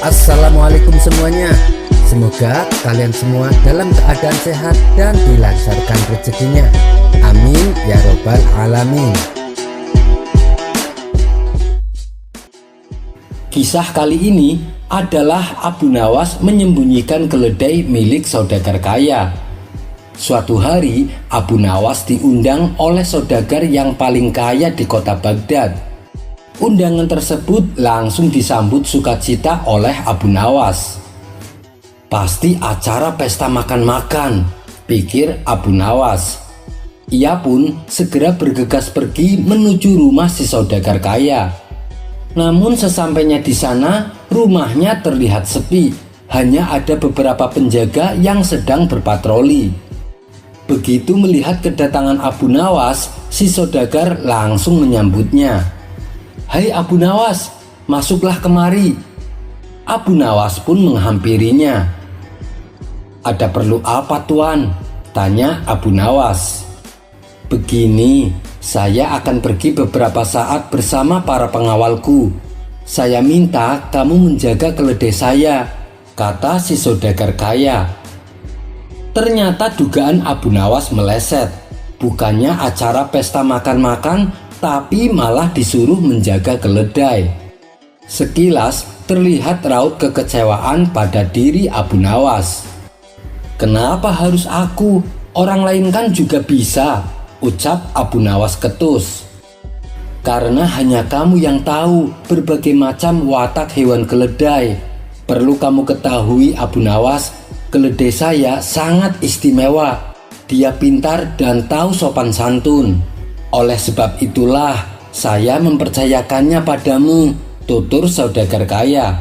Assalamualaikum semuanya. Semoga kalian semua dalam keadaan sehat dan dilancarkan rezekinya. Amin ya robbal alamin. Kisah kali ini adalah Abu Nawas menyembunyikan keledai milik saudagar kaya. Suatu hari Abu Nawas diundang oleh saudagar yang paling kaya di kota Baghdad. Undangan tersebut langsung disambut sukacita oleh Abu Nawas. Pasti acara pesta makan-makan, pikir Abu Nawas. Ia pun segera bergegas pergi menuju rumah si saudagar kaya. Namun sesampainya di sana, rumahnya terlihat sepi. Hanya ada beberapa penjaga yang sedang berpatroli. Begitu melihat kedatangan Abu Nawas, si saudagar langsung menyambutnya. "Hai Abu Nawas, masuklah kemari." Abu Nawas pun menghampirinya. "Ada perlu apa tuan?" tanya Abu Nawas. "Begini, saya akan pergi beberapa saat bersama para pengawalku. Saya minta kamu menjaga keledai saya," kata si saudagar kaya. Ternyata dugaan Abu Nawas meleset. Bukannya acara pesta makan-makan, tapi malah disuruh menjaga keledai. Sekilas terlihat raut kekecewaan pada diri Abu Nawas. "Kenapa harus aku? Orang lain kan juga bisa," ucap Abu Nawas ketus. "Karena hanya kamu yang tahu berbagai macam watak hewan keledai. Perlu kamu ketahui Abu Nawas, keledai saya sangat istimewa. Dia pintar dan tahu sopan santun. Oleh sebab itulah saya mempercayakannya padamu," tutur saudagar kaya.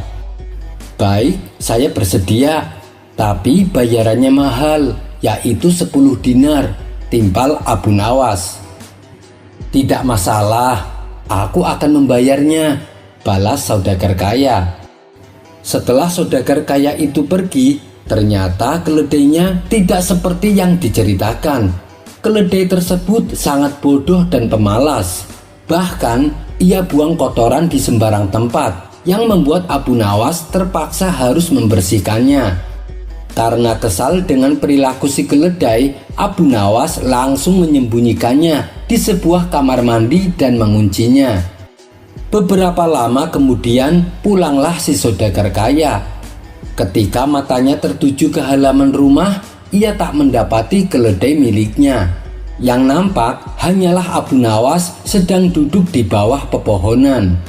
"Baik, saya bersedia, tapi bayarannya mahal, yaitu 10 dinar, timpal Abu Nawas. "Tidak masalah, aku akan membayarnya," balas saudagar kaya. Setelah saudagar kaya itu pergi, ternyata keledainya tidak seperti yang diceritakan. Keledai tersebut sangat bodoh dan pemalas. Bahkan ia buang kotoran di sembarang tempat, yang membuat Abu Nawas terpaksa harus membersihkannya. Karena kesal dengan perilaku si keledai, Abu Nawas langsung menyembunyikannya di sebuah kamar mandi dan menguncinya. Beberapa lama kemudian pulanglah si saudagar kaya. Ketika matanya tertuju ke halaman rumah, ia tak mendapati keledai miliknya. Yang nampak hanyalah Abu Nawas sedang duduk di bawah pepohonan.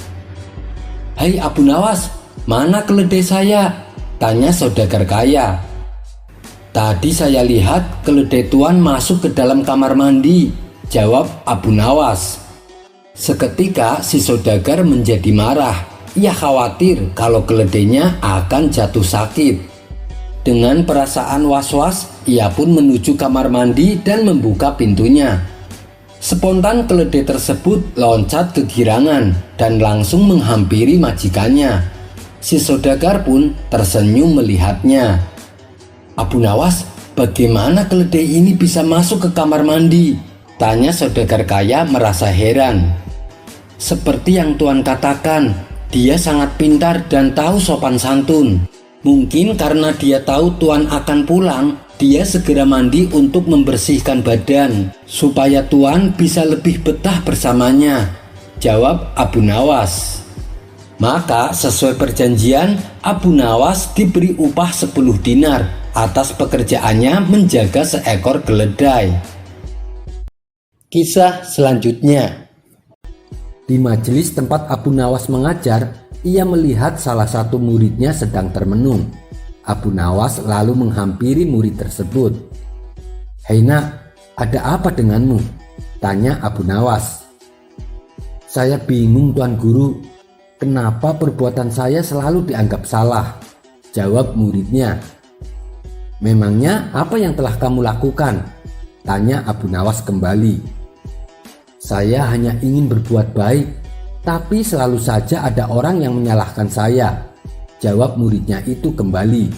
"Hai Abu Nawas, mana keledai saya?" tanya saudagar kaya. "Tadi saya lihat keledai tuan masuk ke dalam kamar mandi," jawab Abu Nawas. Seketika si saudagar menjadi marah. Ia khawatir kalau keledainya akan jatuh sakit. Dengan perasaan was-was, ia pun menuju kamar mandi dan membuka pintunya. Spontan keledai tersebut loncat kegirangan dan langsung menghampiri majikannya. Si saudagar pun tersenyum melihatnya. "Abu Nawas, bagaimana keledai ini bisa masuk ke kamar mandi?" tanya saudagar kaya merasa heran. "Seperti yang tuan katakan, dia sangat pintar dan tahu sopan santun. Mungkin karena dia tahu tuan akan pulang, dia segera mandi untuk membersihkan badan, supaya tuan bisa lebih betah bersamanya," jawab Abu Nawas. Maka sesuai perjanjian, Abu Nawas diberi upah 10 dinar atas pekerjaannya menjaga seekor keledai. Kisah selanjutnya. Di majelis tempat Abu Nawas mengajar, ia melihat salah satu muridnya sedang termenung. Abu Nawas lalu menghampiri murid tersebut. "Hei nak, ada apa denganmu?" tanya Abu Nawas. "Saya bingung Tuan Guru, kenapa perbuatan saya selalu dianggap salah?" jawab muridnya. "Memangnya apa yang telah kamu lakukan?" tanya Abu Nawas kembali. "Saya hanya ingin berbuat baik, tapi selalu saja ada orang yang menyalahkan saya," jawab muridnya itu kembali.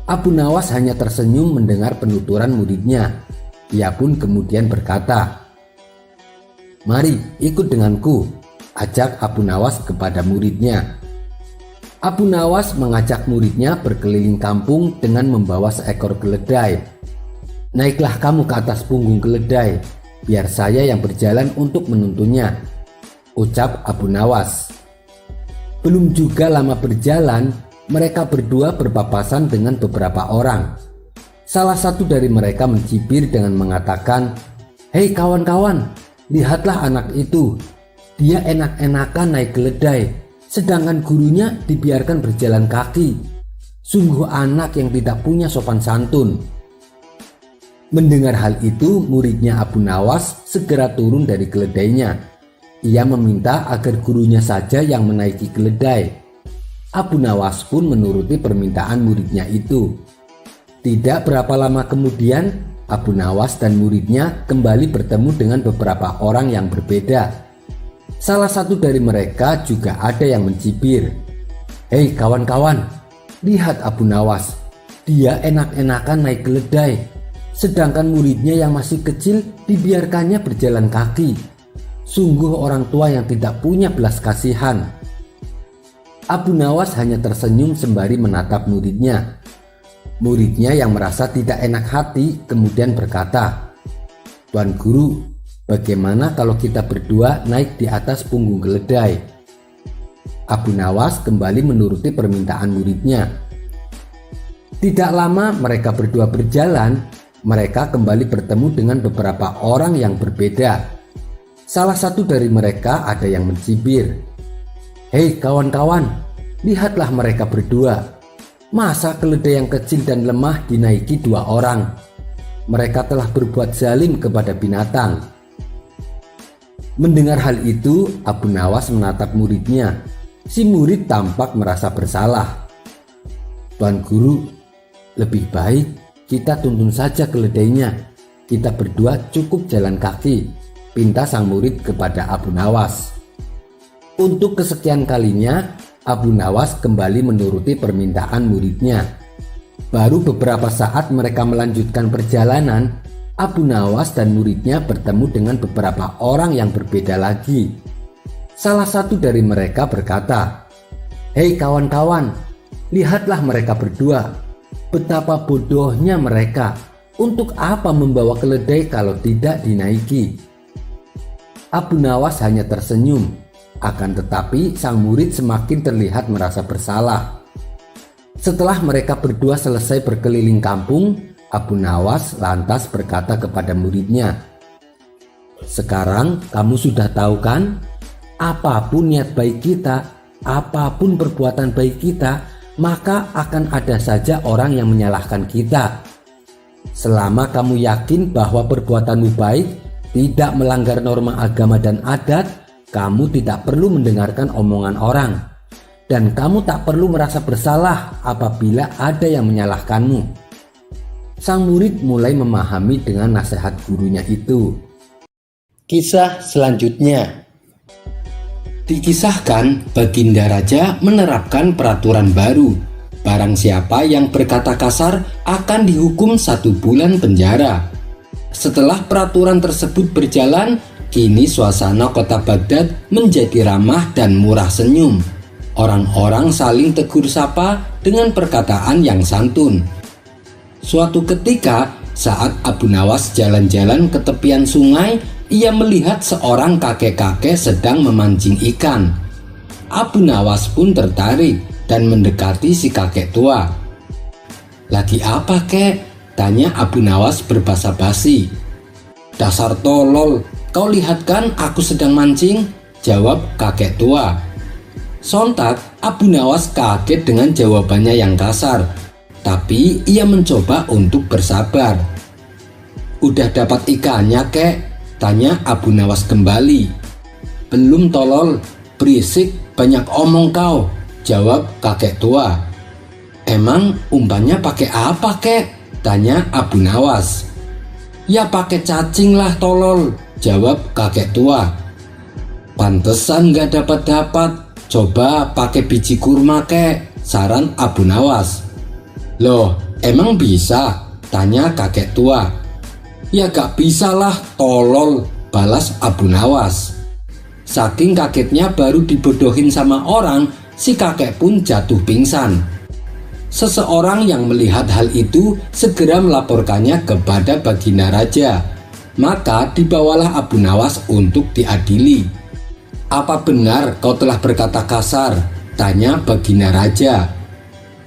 Abu Nawas hanya tersenyum mendengar penuturan muridnya. Ia pun kemudian berkata, "Mari ikut denganku," ajak Abu Nawas kepada muridnya. Abu Nawas mengajak muridnya berkeliling kampung dengan membawa seekor keledai. "Naiklah kamu ke atas punggung keledai, biar saya yang berjalan untuk menuntunnya," ucap Abu Nawas. Belum juga lama berjalan, mereka berdua berpapasan dengan beberapa orang. Salah satu dari mereka mencibir dengan mengatakan, "Hei kawan-kawan, lihatlah anak itu. Dia enak-enakan naik keledai, sedangkan gurunya dibiarkan berjalan kaki. Sungguh anak yang tidak punya sopan santun." Mendengar hal itu, muridnya Abu Nawas segera turun dari keledainya. Ia meminta agar gurunya saja yang menaiki keledai. Abu Nawas pun menuruti permintaan muridnya itu. Tidak berapa lama kemudian, Abu Nawas dan muridnya kembali bertemu dengan beberapa orang yang berbeda. Salah satu dari mereka juga ada yang mencibir, "Hei kawan-kawan, lihat Abu Nawas. Dia enak-enakan naik keledai, sedangkan muridnya yang masih kecil dibiarkannya berjalan kaki. Sungguh orang tua yang tidak punya belas kasihan." Abu Nawas hanya tersenyum sembari menatap muridnya. Muridnya yang merasa tidak enak hati kemudian berkata, "Tuan Guru, bagaimana kalau kita berdua naik di atas punggung keledai?" Abu Nawas kembali menuruti permintaan muridnya. Tidak lama mereka berdua berjalan, mereka kembali bertemu dengan beberapa orang yang berbeda. Salah satu dari mereka ada yang mencibir, "Hei kawan-kawan, lihatlah mereka berdua. Masa keledai yang kecil dan lemah dinaiki dua orang? Mereka telah berbuat zalim kepada binatang." Mendengar hal itu, Abu Nawas menatap muridnya. Si murid tampak merasa bersalah. "Tuan Guru, lebih baik kita tuntun saja keledainya. Kita berdua cukup jalan kaki," pinta sang murid kepada Abu Nawas. Untuk kesekian kalinya, Abu Nawas kembali menuruti permintaan muridnya. Baru beberapa saat mereka melanjutkan perjalanan, Abu Nawas dan muridnya bertemu dengan beberapa orang yang berbeda lagi. Salah satu dari mereka berkata, "Hei kawan-kawan, lihatlah mereka berdua. Betapa bodohnya mereka. Untuk apa membawa keledai kalau tidak dinaiki?" Abu Nawas hanya tersenyum. Akan tetapi sang murid semakin terlihat merasa bersalah. Setelah mereka berdua selesai berkeliling kampung, Abu Nawas lantas berkata kepada muridnya, "Sekarang kamu sudah tahu kan? Apapun niat baik kita, apapun perbuatan baik kita, maka akan ada saja orang yang menyalahkan kita. Selama kamu yakin bahwa perbuatanmu baik, tidak melanggar norma agama dan adat, kamu tidak perlu mendengarkan omongan orang, dan kamu tak perlu merasa bersalah apabila ada yang menyalahkanmu." Sang murid mulai memahami dengan nasihat gurunya itu. Kisah selanjutnya. Dikisahkan Baginda Raja menerapkan peraturan baru. Barang siapa yang berkata kasar akan dihukum 1 bulan penjara. Setelah peraturan tersebut berjalan, kini suasana kota Baghdad menjadi ramah dan murah senyum. Orang-orang saling tegur sapa dengan perkataan yang santun. Suatu ketika, saat Abu Nawas jalan-jalan ke tepian sungai, ia melihat seorang kakek-kakek sedang memancing ikan. Abu Nawas pun tertarik dan mendekati si kakek tua. "Lagi apa, kek?" tanya Abu Nawas berbahasa basi. "Dasar tolol, kau lihat kan aku sedang mancing?" jawab kakek tua. Sontak Abu Nawas kaget dengan jawabannya yang kasar, tapi ia mencoba untuk bersabar. "Udah dapat ikannya, kek?" tanya Abu Nawas kembali. "Belum tolol, berisik, banyak omong kau," jawab kakek tua. "Emang umpannya pakai apa, kek?" tanya Abu Nawas. "Ya pakai cacing lah tolol," jawab kakek tua. "Pantesan gak dapat-dapat, coba pakai biji kurma, kek," saran Abu Nawas. "Loh, emang bisa?" tanya kakek tua. "Ya gak bisa lah tolol," balas Abu Nawas. Saking kagetnya baru dibodohin sama orang, si kakek pun jatuh pingsan. Seseorang yang melihat hal itu segera melaporkannya kepada Baginda Raja. Maka dibawalah Abu Nawas untuk diadili. "Apa benar kau telah berkata kasar?" tanya Baginda Raja.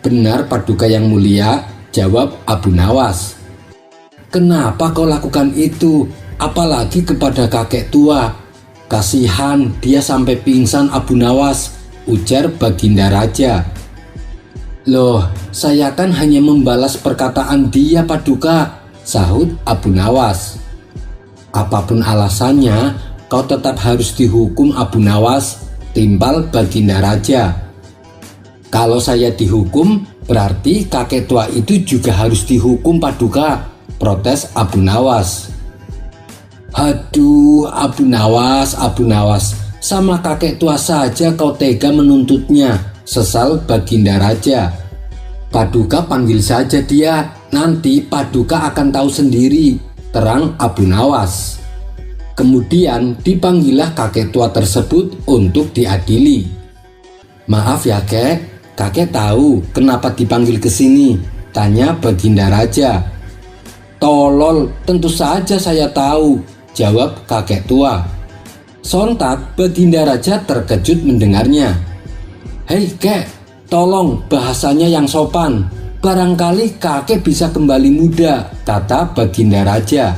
"Benar Paduka yang mulia," jawab Abu Nawas. "Kenapa kau lakukan itu? Apalagi kepada kakek tua? Kasihan dia sampai pingsan Abu Nawas," ujar Baginda Raja. "Loh, saya kan hanya membalas perkataan dia Paduka," sahut Abu Nawas. "Apapun alasannya, kau tetap harus dihukum Abu Nawas," timpal Baginda Raja. "Kalau saya dihukum, berarti kakek tua itu juga harus dihukum Paduka," protes Abu Nawas. "Aduh, Abu Nawas, sama kakek tua saja kau tega menuntutnya," sesal Baginda Raja. "Paduka panggil saja dia, nanti Paduka akan tahu sendiri," terang Abu Nawas. Kemudian dipanggillah kakek tua tersebut untuk diadili. "Maaf ya kakek tahu kenapa dipanggil ke sini?" tanya Baginda Raja. "Tolol, tentu saja saya tahu," jawab kakek tua. Sontak Baginda Raja terkejut mendengarnya. "Hei kek, tolong bahasanya yang sopan. Barangkali kakek bisa kembali muda," kata Baginda Raja.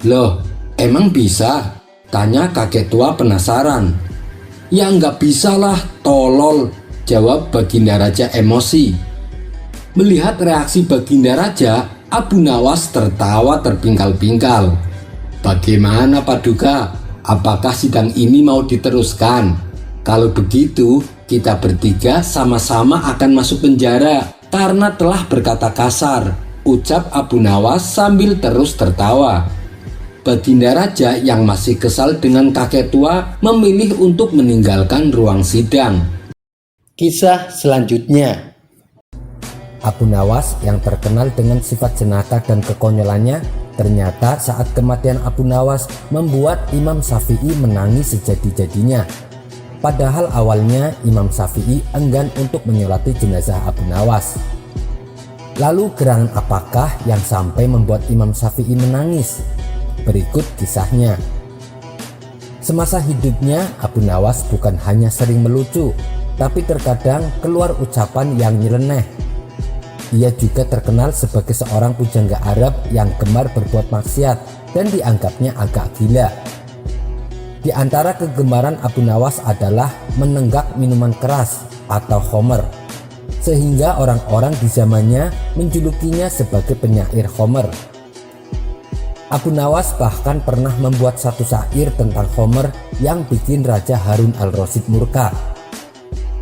"Loh, emang bisa?" tanya kakek tua penasaran. "Ya nggak bisalah, tolol," jawab Baginda Raja emosi. Melihat reaksi Baginda Raja, Abu Nawas tertawa terpingkal-pingkal. "Bagaimana Paduka? Apakah sidang ini mau diteruskan? Kalau begitu, kita bertiga sama-sama akan masuk penjara karena telah berkata kasar," ucap Abu Nawas sambil terus tertawa. Baginda Raja yang masih kesal dengan kakek tua memilih untuk meninggalkan ruang sidang. Kisah selanjutnya. Abu Nawas yang terkenal dengan sifat jenaka dan kekonyolannya, ternyata saat kematian Abu Nawas membuat Imam Syafi'i menangis sejadi-jadinya. Padahal awalnya Imam Syafi'i enggan untuk menyolati jenazah Abu Nawas. Lalu gerangan apakah yang sampai membuat Imam Syafi'i menangis? Berikut kisahnya. Semasa hidupnya, Abu Nawas bukan hanya sering melucu, tapi terkadang keluar ucapan yang nyeleneh. Ia juga terkenal sebagai seorang pujangga Arab yang gemar berbuat maksiat dan dianggapnya agak gila. Di antara kegemaran Abu Nawas adalah menenggak minuman keras atau khamr, sehingga orang-orang di zamannya menjulukinya sebagai penyair khamr. Abu Nawas bahkan pernah membuat satu syair tentang khamr yang bikin Raja Harun al-Rasyid murka.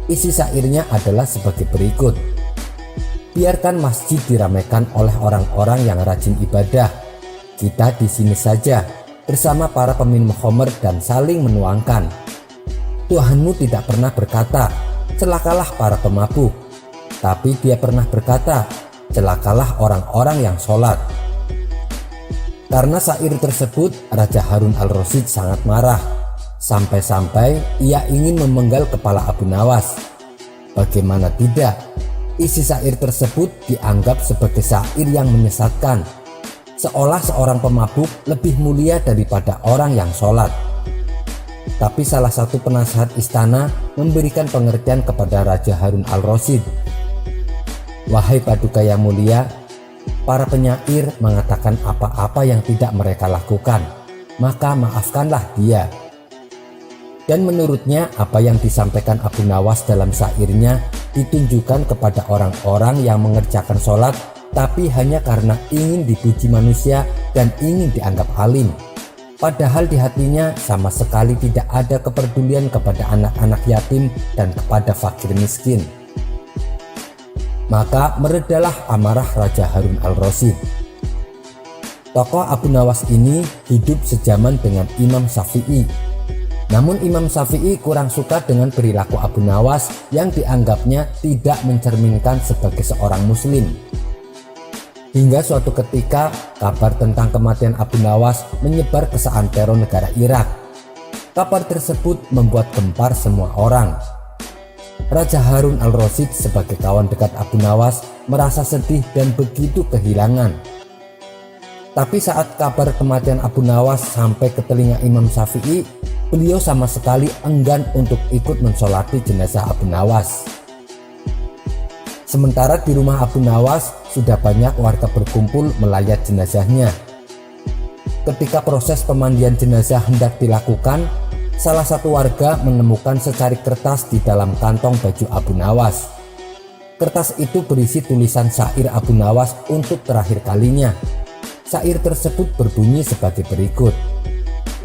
Isi syairnya adalah sebagai berikut. "Biarkan masjid diramaikan oleh orang-orang yang rajin ibadah. Kita di sini saja bersama para peminum khamr dan saling menuangkan. Tuhanmu tidak pernah berkata, celakalah para pemabuk. Tapi dia pernah berkata, celakalah orang-orang yang sholat." Karena syair tersebut, Raja Harun al-Rasyid sangat marah. Sampai-sampai ia ingin memenggal kepala Abu Nawas. Bagaimana tidak? Isi syair tersebut dianggap sebagai syair yang menyesatkan, seolah seorang pemabuk lebih mulia daripada orang yang sholat. Tapi salah satu penasehat istana memberikan pengertian kepada Raja Harun al-Rasyid. "Wahai Paduka yang mulia, para penyair mengatakan apa-apa yang tidak mereka lakukan, maka maafkanlah dia." Dan menurutnya apa yang disampaikan Abu Nawas dalam syairnya ditunjukkan kepada orang-orang yang mengerjakan sholat tapi hanya karena ingin dipuji manusia dan ingin dianggap alim. Padahal di hatinya sama sekali tidak ada kepedulian kepada anak-anak yatim dan kepada fakir miskin. Maka meredalah amarah Raja Harun al-Rasyid. Tokoh Abu Nawas ini hidup sejaman dengan Imam Syafi'i. Namun Imam Syafi'i kurang suka dengan perilaku Abu Nawas yang dianggapnya tidak mencerminkan sebagai seorang muslim. Hingga suatu ketika kabar tentang kematian Abu Nawas menyebar ke seantero negara Irak. Kabar tersebut membuat gempar semua orang. Raja Harun al-Rasyid sebagai kawan dekat Abu Nawas merasa sedih dan begitu kehilangan. Tapi saat kabar kematian Abu Nawas sampai ke telinga Imam Syafi'i, beliau sama sekali enggan untuk ikut mensolati jenazah Abu Nawas. Sementara di rumah Abu Nawas sudah banyak warga berkumpul melayat jenazahnya. Ketika proses pemandian jenazah hendak dilakukan, salah satu warga menemukan secarik kertas di dalam kantong baju Abu Nawas. Kertas itu berisi tulisan syair Abu Nawas untuk terakhir kalinya. Syair tersebut berbunyi sebagai berikut.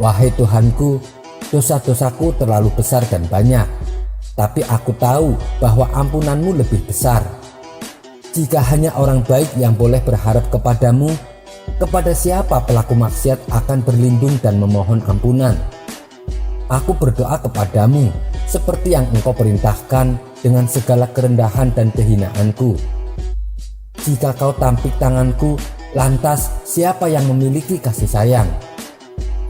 "Wahai Tuhanku, dosa-dosaku terlalu besar dan banyak, tapi aku tahu bahwa ampunanmu lebih besar. Jika hanya orang baik yang boleh berharap kepadamu, kepada siapa pelaku maksiat akan berlindung dan memohon ampunan? Aku berdoa kepadamu seperti yang engkau perintahkan dengan segala kerendahan dan kehinaanku. Jika kau tampik tanganku, lantas siapa yang memiliki kasih sayang?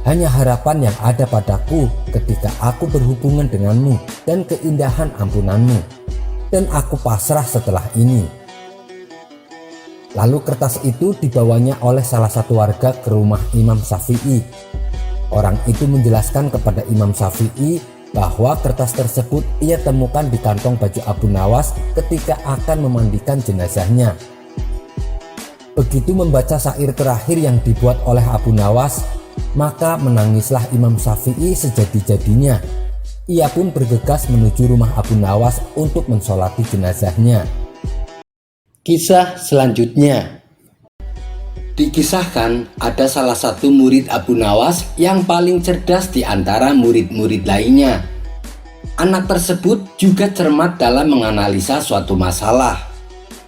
Hanya harapan yang ada padaku ketika aku berhubungan denganmu dan keindahan ampunanmu, dan aku pasrah setelah ini." Lalu kertas itu dibawanya oleh salah satu warga ke rumah Imam Syafi'i. Orang itu menjelaskan kepada Imam Syafi'i bahwa kertas tersebut ia temukan di kantong baju Abu Nawas ketika akan memandikan jenazahnya. Begitu membaca syair terakhir yang dibuat oleh Abu Nawas, maka menangislah Imam Syafi'i sejadi-jadinya. Ia pun bergegas menuju rumah Abu Nawas untuk mensolati jenazahnya. Kisah selanjutnya. Dikisahkan ada salah satu murid Abu Nawas yang paling cerdas di antara murid-murid lainnya. Anak tersebut juga cermat dalam menganalisa suatu masalah.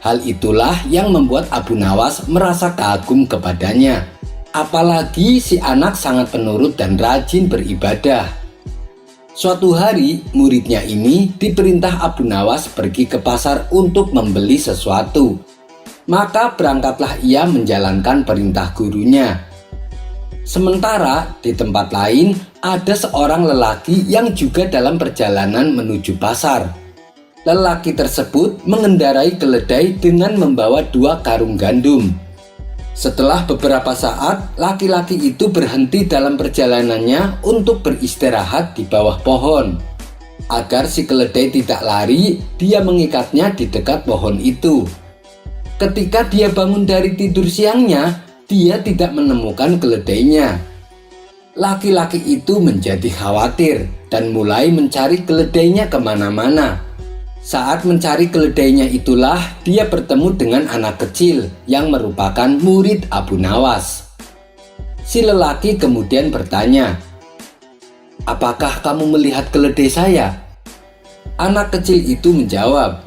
Hal itulah yang membuat Abu Nawas merasa kagum kepadanya. Apalagi si anak sangat penurut dan rajin beribadah. Suatu hari, muridnya ini diperintah Abu Nawas pergi ke pasar untuk membeli sesuatu. Maka berangkatlah ia menjalankan perintah gurunya. Sementara di tempat lain ada seorang lelaki yang juga dalam perjalanan menuju pasar. Lelaki tersebut mengendarai keledai dengan membawa 2 karung gandum. Setelah beberapa saat, laki-laki itu berhenti dalam perjalanannya untuk beristirahat di bawah pohon. Agar si keledai tidak lari, dia mengikatnya di dekat pohon itu. Ketika dia bangun dari tidur siangnya, dia tidak menemukan keledainya. Laki-laki itu menjadi khawatir dan mulai mencari keledainya kemana-mana. Saat mencari keledainya itulah dia bertemu dengan anak kecil yang merupakan murid Abu Nawas. Si lelaki kemudian bertanya, "Apakah kamu melihat keledai saya?" Anak kecil itu menjawab,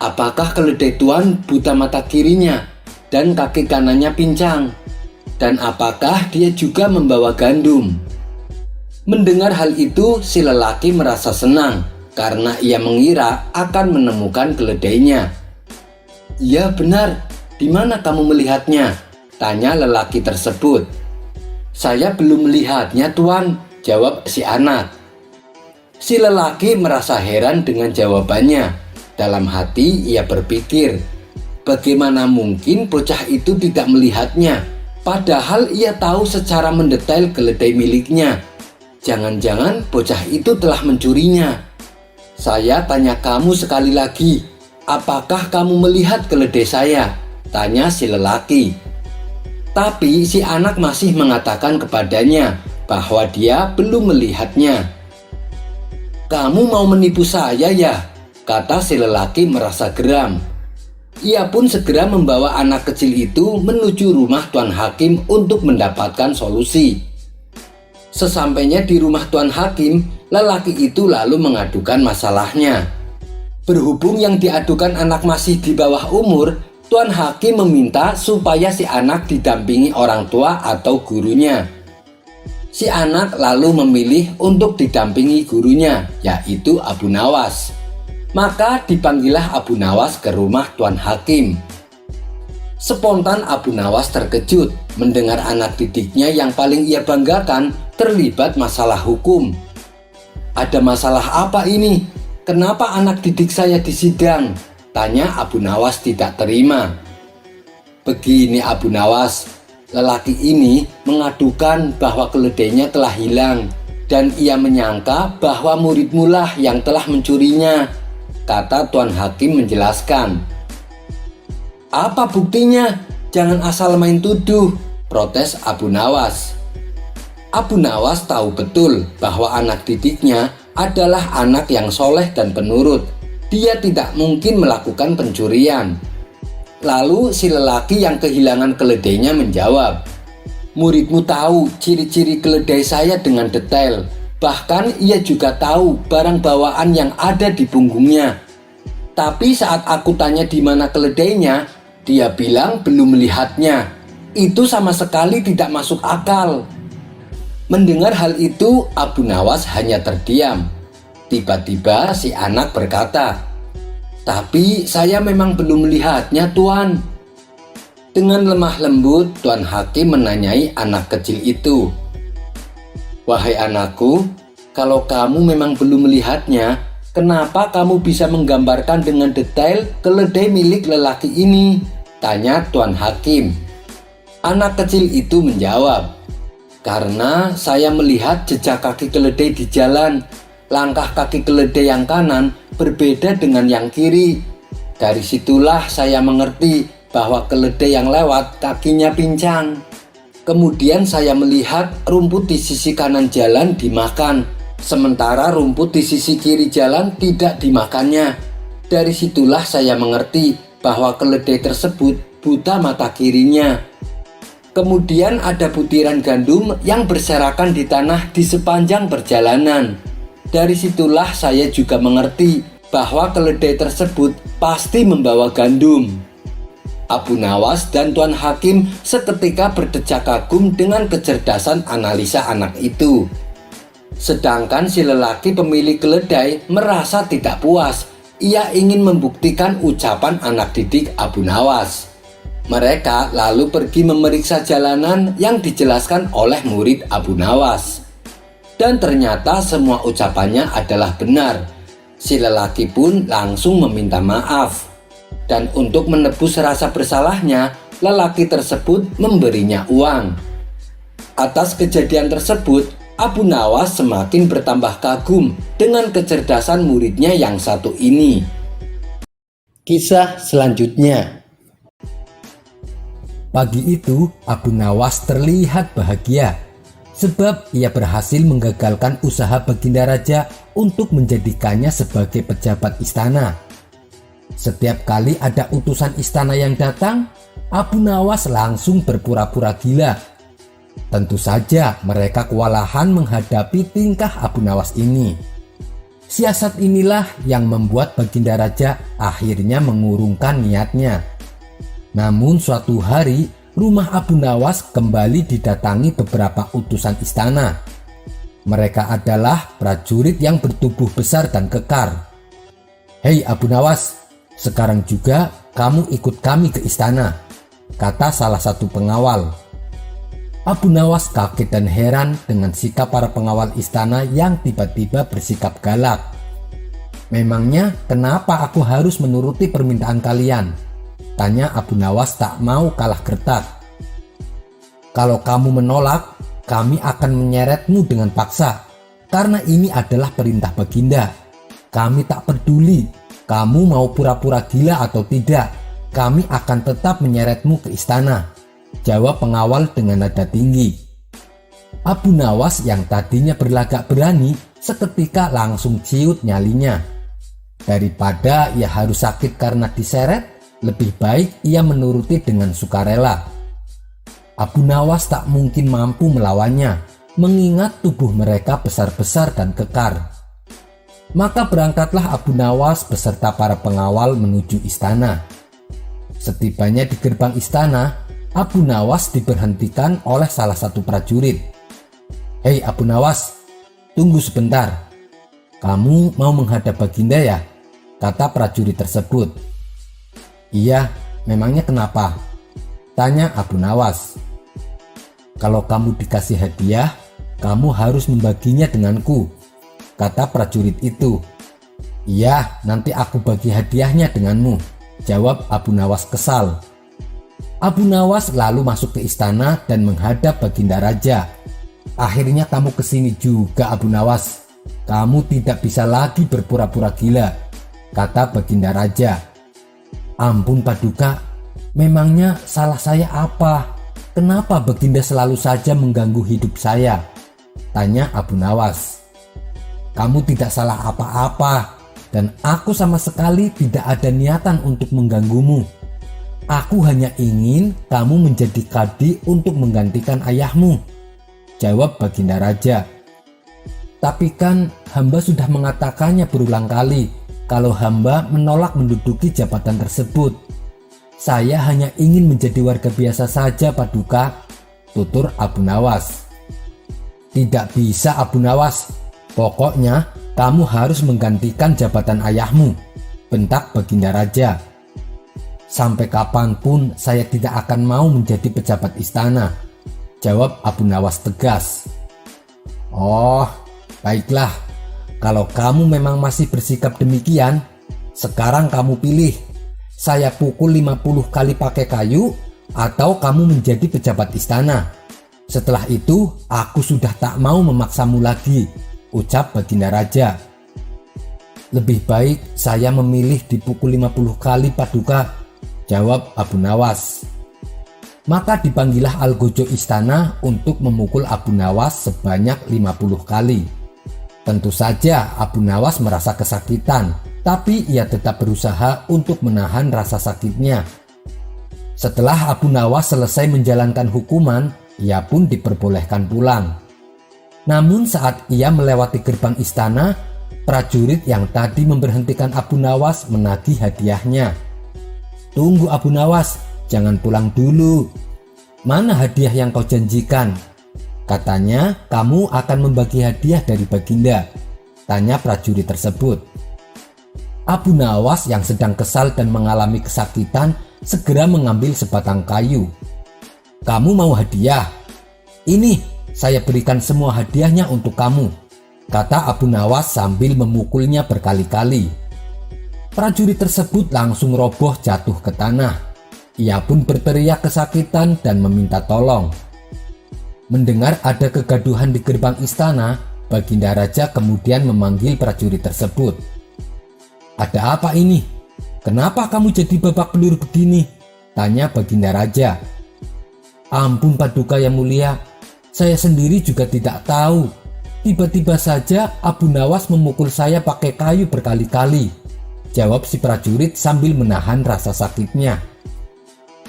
"Apakah keledai Tuan buta mata kirinya dan kaki kanannya pincang? Dan apakah dia juga membawa gandum?" Mendengar hal itu, si lelaki merasa senang karena ia mengira akan menemukan keledainya. "Iya benar, di mana kamu melihatnya?" tanya lelaki tersebut. "Saya belum melihatnya Tuan," jawab si anak. Si lelaki merasa heran dengan jawabannya. Dalam hati ia berpikir, bagaimana mungkin bocah itu tidak melihatnya, padahal ia tahu secara mendetail keledai miliknya. Jangan-jangan bocah itu telah mencurinya. "Saya tanya kamu sekali lagi, apakah kamu melihat keledai saya?" tanya si lelaki. Tapi si anak masih mengatakan kepadanya bahwa dia belum melihatnya. "Kamu mau menipu saya ya?" kata si lelaki merasa geram. Ia pun segera membawa anak kecil itu menuju rumah Tuan Hakim untuk mendapatkan solusi. Sesampainya di rumah Tuan Hakim, lelaki itu lalu mengadukan masalahnya. Berhubung yang diadukan anak masih di bawah umur, Tuan Hakim meminta supaya si anak didampingi orang tua atau gurunya. Si anak lalu memilih untuk didampingi gurunya, yaitu Abu Nawas. Maka dipanggillah Abu Nawas ke rumah Tuan Hakim. Spontan Abu Nawas terkejut mendengar anak didiknya yang paling ia banggakan terlibat masalah hukum. "Ada masalah apa ini?" kenapa anak didik saya disidang? Tanya Abu Nawas tidak terima. Begini Abu Nawas, lelaki ini mengadukan bahwa keledainya telah hilang dan ia menyangka bahwa muridmu lah yang telah mencurinya, kata Tuan Hakim menjelaskan. Apa buktinya? Jangan asal main tuduh, protes Abu Nawas. Abu Nawas tahu betul bahwa anak didiknya adalah anak yang soleh dan penurut. Dia tidak mungkin melakukan pencurian. Lalu si lelaki yang kehilangan keledainya menjawab, muridmu tahu ciri-ciri keledai saya dengan detail. Bahkan ia juga tahu barang bawaan yang ada di punggungnya. Tapi saat aku tanya di mana keledainya, dia bilang belum melihatnya. Itu sama sekali tidak masuk akal. Mendengar hal itu, Abu Nawas hanya terdiam. Tiba-tiba si anak berkata, tapi saya memang belum melihatnya, Tuan. Dengan lemah lembut, Tuan Hakim menanyai anak kecil itu. Wahai anakku, kalau kamu memang belum melihatnya, kenapa kamu bisa menggambarkan dengan detail keledai milik lelaki ini? Tanya Tuan Hakim. Anak kecil itu menjawab, karena saya melihat jejak kaki keledai di jalan. Langkah kaki keledai yang kanan berbeda dengan yang kiri. Dari situlah saya mengerti bahwa keledai yang lewat kakinya pincang. Kemudian saya melihat rumput di sisi kanan jalan dimakan, sementara rumput di sisi kiri jalan tidak dimakannya. Dari situlah saya mengerti bahwa keledai tersebut buta mata kirinya. Kemudian ada butiran gandum yang berserakan di tanah di sepanjang perjalanan. Dari situlah saya juga mengerti bahwa keledai tersebut pasti membawa gandum. Abu Nawas dan Tuan Hakim seketika berdecak kagum dengan kecerdasan analisa anak itu. Sedangkan si lelaki pemilik keledai merasa tidak puas. Ia ingin membuktikan ucapan anak didik Abu Nawas. Mereka lalu pergi memeriksa jalanan yang dijelaskan oleh murid Abu Nawas. Dan ternyata semua ucapannya adalah benar. Si lelaki pun langsung meminta maaf. Dan untuk menebus rasa bersalahnya, lelaki tersebut memberinya uang. Atas kejadian tersebut, Abu Nawas semakin bertambah kagum dengan kecerdasan muridnya yang satu ini. Kisah selanjutnya. Pagi itu, Abu Nawas terlihat bahagia sebab ia berhasil menggagalkan usaha Baginda Raja untuk menjadikannya sebagai pejabat istana. Setiap kali ada utusan istana yang datang, Abu Nawas langsung berpura-pura gila. Tentu saja mereka kewalahan menghadapi tingkah Abu Nawas ini. Siasat inilah yang membuat Baginda Raja akhirnya mengurungkan niatnya. Namun suatu hari, rumah Abu Nawas kembali didatangi beberapa utusan istana. Mereka adalah prajurit yang bertubuh besar dan kekar. Hei Abu Nawas, sekarang juga kamu ikut kami ke istana, kata salah satu pengawal. Abu Nawas kaget dan heran dengan sikap para pengawal istana yang tiba-tiba bersikap galak. Memangnya kenapa aku harus menuruti permintaan kalian? Tanya Abu Nawas tak mau kalah gertak. Kalau kamu menolak, kami akan menyeretmu dengan paksa. Karena ini adalah perintah Baginda. Kami tak peduli kamu mau pura-pura gila atau tidak. Kami akan tetap menyeretmu ke istana, jawab pengawal dengan nada tinggi. Abu Nawas yang tadinya berlagak berani seketika langsung ciut nyalinya. Daripada ia harus sakit karena diseret, lebih baik ia menuruti dengan sukarela. Abu Nawas tak mungkin mampu melawannya, mengingat tubuh mereka besar-besar dan kekar. Maka berangkatlah Abu Nawas beserta para pengawal menuju istana. Setibanya di gerbang istana, Abu Nawas diberhentikan oleh salah satu prajurit. Hei Abu Nawas, tunggu sebentar. Kamu mau menghadap Baginda ya? Kata prajurit tersebut. Iya, memangnya kenapa? Tanya Abu Nawas. Kalau kamu dikasih hadiah, kamu harus membaginya denganku, kata prajurit itu. Iya, nanti aku bagi hadiahnya denganmu, jawab Abu Nawas kesal. Abu Nawas lalu masuk ke istana dan menghadap Baginda Raja. Akhirnya kamu kesini juga, Abu Nawas. Kamu tidak bisa lagi berpura-pura gila, kata Baginda Raja. Ampun Paduka, memangnya salah saya apa? Kenapa Baginda selalu saja mengganggu hidup saya? Tanya Abu Nawas. Kamu tidak salah apa-apa, dan aku sama sekali tidak ada niatan untuk mengganggumu. Aku hanya ingin kamu menjadi kadi untuk menggantikan ayahmu, jawab Baginda Raja. Tapi kan hamba sudah mengatakannya berulang kali kalau hamba menolak menduduki jabatan tersebut. Saya hanya ingin menjadi warga biasa saja, Paduka, tutur Abu Nawas. Tidak bisa, Abu Nawas. Pokoknya kamu harus menggantikan jabatan ayahmu, bentak Baginda Raja. Sampai kapanpun saya tidak akan mau menjadi pejabat istana, jawab Abu Nawas tegas. Oh, baiklah. Kalau kamu memang masih bersikap demikian, sekarang kamu pilih. Saya pukul 50 kali pakai kayu atau kamu menjadi pejabat istana. Setelah itu aku sudah tak mau memaksamu lagi, ucap Baginda Raja. Lebih baik saya memilih dipukul 50 kali, Paduka, jawab Abu Nawas. Maka dipanggillah Algojo istana untuk memukul Abu Nawas sebanyak 50 kali. Tentu saja Abu Nawas merasa kesakitan, tapi ia tetap berusaha untuk menahan rasa sakitnya. Setelah Abu Nawas selesai menjalankan hukuman, ia pun diperbolehkan pulang. Namun saat ia melewati gerbang istana, prajurit yang tadi memberhentikan Abu Nawas menagih hadiahnya. Tunggu Abu Nawas, jangan pulang dulu. Mana hadiah yang kau janjikan? Katanya kamu akan membagi hadiah dari Baginda, tanya prajurit tersebut. Abu Nawas yang sedang kesal dan mengalami kesakitan segera mengambil sebatang kayu. Kamu mau hadiah? Ini, saya berikan semua hadiahnya untuk kamu, kata Abu Nawas sambil memukulnya berkali-kali. Prajurit tersebut langsung roboh jatuh ke tanah. Ia pun berteriak kesakitan dan meminta tolong. Mendengar ada kegaduhan di gerbang istana, Baginda Raja kemudian memanggil prajurit tersebut. Ada apa ini? Kenapa kamu jadi babak belur begini? Tanya Baginda Raja. Ampun Paduka yang mulia, saya sendiri juga tidak tahu. Tiba-tiba saja Abu Nawas memukul saya pakai kayu berkali-kali, jawab si prajurit sambil menahan rasa sakitnya.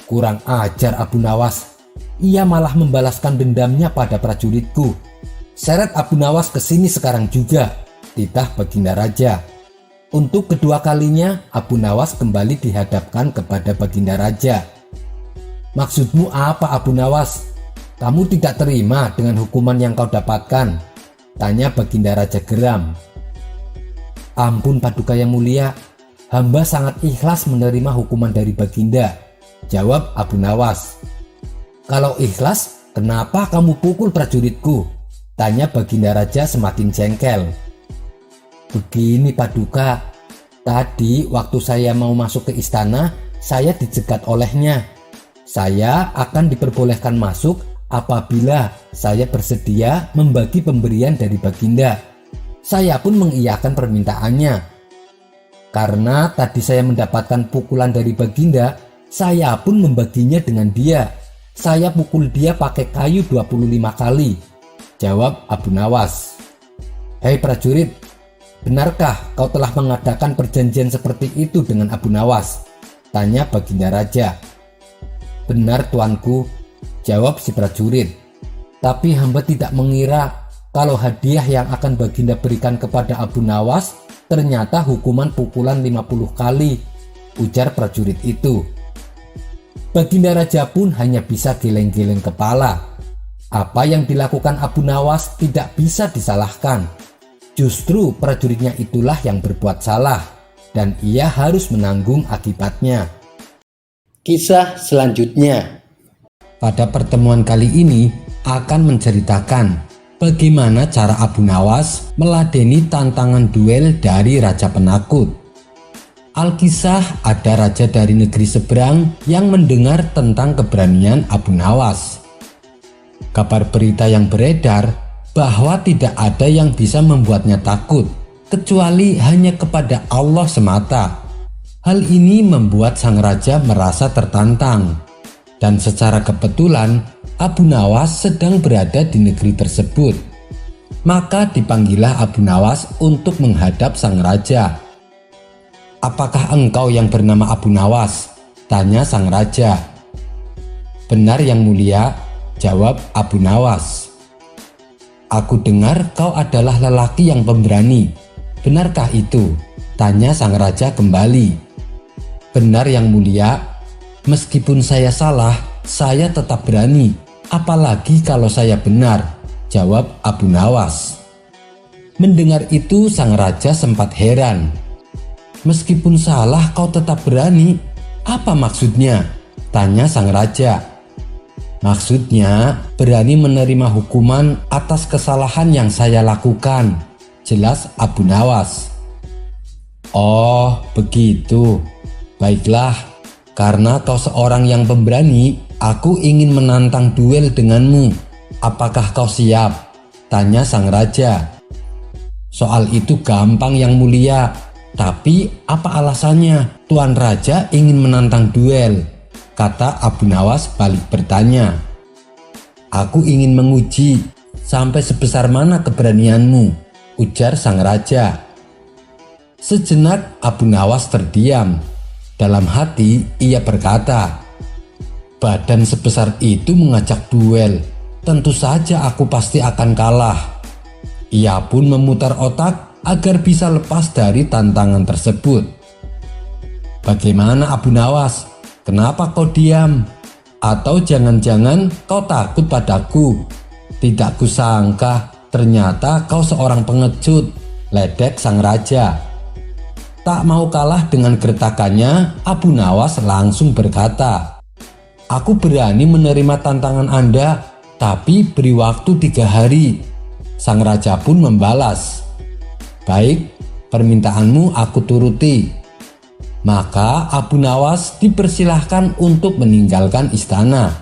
Kurang ajar Abu Nawas, ia malah membalaskan dendamnya pada prajuritku. Seret Abu Nawas ke sini sekarang juga, titah Baginda Raja. Untuk kedua kalinya Abu Nawas kembali dihadapkan kepada Baginda Raja. Maksudmu apa Abu Nawas? Kamu tidak terima dengan hukuman yang kau dapatkan? Tanya Baginda Raja geram. Ampun Paduka yang mulia, hamba sangat ikhlas menerima hukuman dari Baginda, jawab Abu Nawas. Kalau ikhlas, kenapa kamu pukul prajuritku? Tanya Baginda Raja semakin jengkel. Begini Paduka, tadi waktu saya mau masuk ke istana, saya dicegat olehnya. Saya akan diperbolehkan masuk apabila saya bersedia membagi pemberian dari Baginda. Saya pun mengiyakan permintaannya. Karena tadi saya mendapatkan pukulan dari Baginda, saya pun membaginya dengan dia. Saya pukul dia pakai kayu 25 kali, jawab Abu Nawas. Hei prajurit, benarkah kau telah mengadakan perjanjian seperti itu dengan Abu Nawas? Tanya Baginda Raja. Benar tuanku, jawab si prajurit. Tapi hamba tidak mengira kalau hadiah yang akan Baginda berikan kepada Abu Nawas ternyata hukuman pukulan 50 kali, ujar prajurit itu. Baginda Raja pun hanya bisa geleng-geleng kepala. Apa yang dilakukan Abu Nawas tidak bisa disalahkan. Justru prajuritnya itulah yang berbuat salah, dan ia harus menanggung akibatnya. Kisah selanjutnya. Pada pertemuan kali ini akan menceritakan bagaimana cara Abu Nawas meladeni tantangan duel dari raja penakut. Alkisah, ada raja dari negeri seberang yang mendengar tentang keberanian Abu Nawas. Kabar berita yang beredar bahwa tidak ada yang bisa membuatnya takut kecuali hanya kepada Allah semata. Hal ini membuat sang raja merasa tertantang, dan secara kebetulan Abu Nawas sedang berada di negeri tersebut. Maka dipanggillah Abu Nawas untuk menghadap sang raja. "Apakah engkau yang bernama Abu Nawas?" tanya sang raja. "Benar yang mulia," jawab Abu Nawas. "Aku dengar kau adalah lelaki yang pemberani. Benarkah itu?" tanya sang raja kembali. "Benar yang mulia, meskipun saya salah, saya tetap berani. Apalagi kalau saya benar," jawab Abu Nawas. Mendengar itu sang raja sempat heran. "Meskipun salah kau tetap berani? Apa maksudnya?" tanya sang raja. "Maksudnya berani menerima hukuman atas kesalahan yang saya lakukan," jelas Abu Nawas. "Oh begitu. Baiklah, karena kau seorang yang pemberani, aku ingin menantang duel denganmu. Apakah kau siap?" tanya sang raja. "Soal itu gampang yang mulia. Tapi apa alasannya Tuan Raja ingin menantang duel?" kata Abu Nawas balik bertanya. "Aku ingin menguji sampai sebesar mana keberanianmu," ujar sang raja. Sejenak Abu Nawas terdiam. Dalam hati ia berkata, "Badan sebesar itu mengajak duel, tentu saja aku pasti akan kalah." Ia pun memutar otak agar bisa lepas dari tantangan tersebut. "Bagaimana Abu Nawas? Kenapa kau diam? Atau jangan-jangan kau takut padaku? Tidak kusangka ternyata kau seorang pengecut," ledek sang raja. Tak mau kalah dengan gertakannya, Abu Nawas langsung berkata, "Aku berani menerima tantangan Anda, tapi beri waktu 3 hari. Sang raja pun membalas, "Baik, permintaanmu aku turuti." Maka Abu Nawas dipersilahkan untuk meninggalkan istana.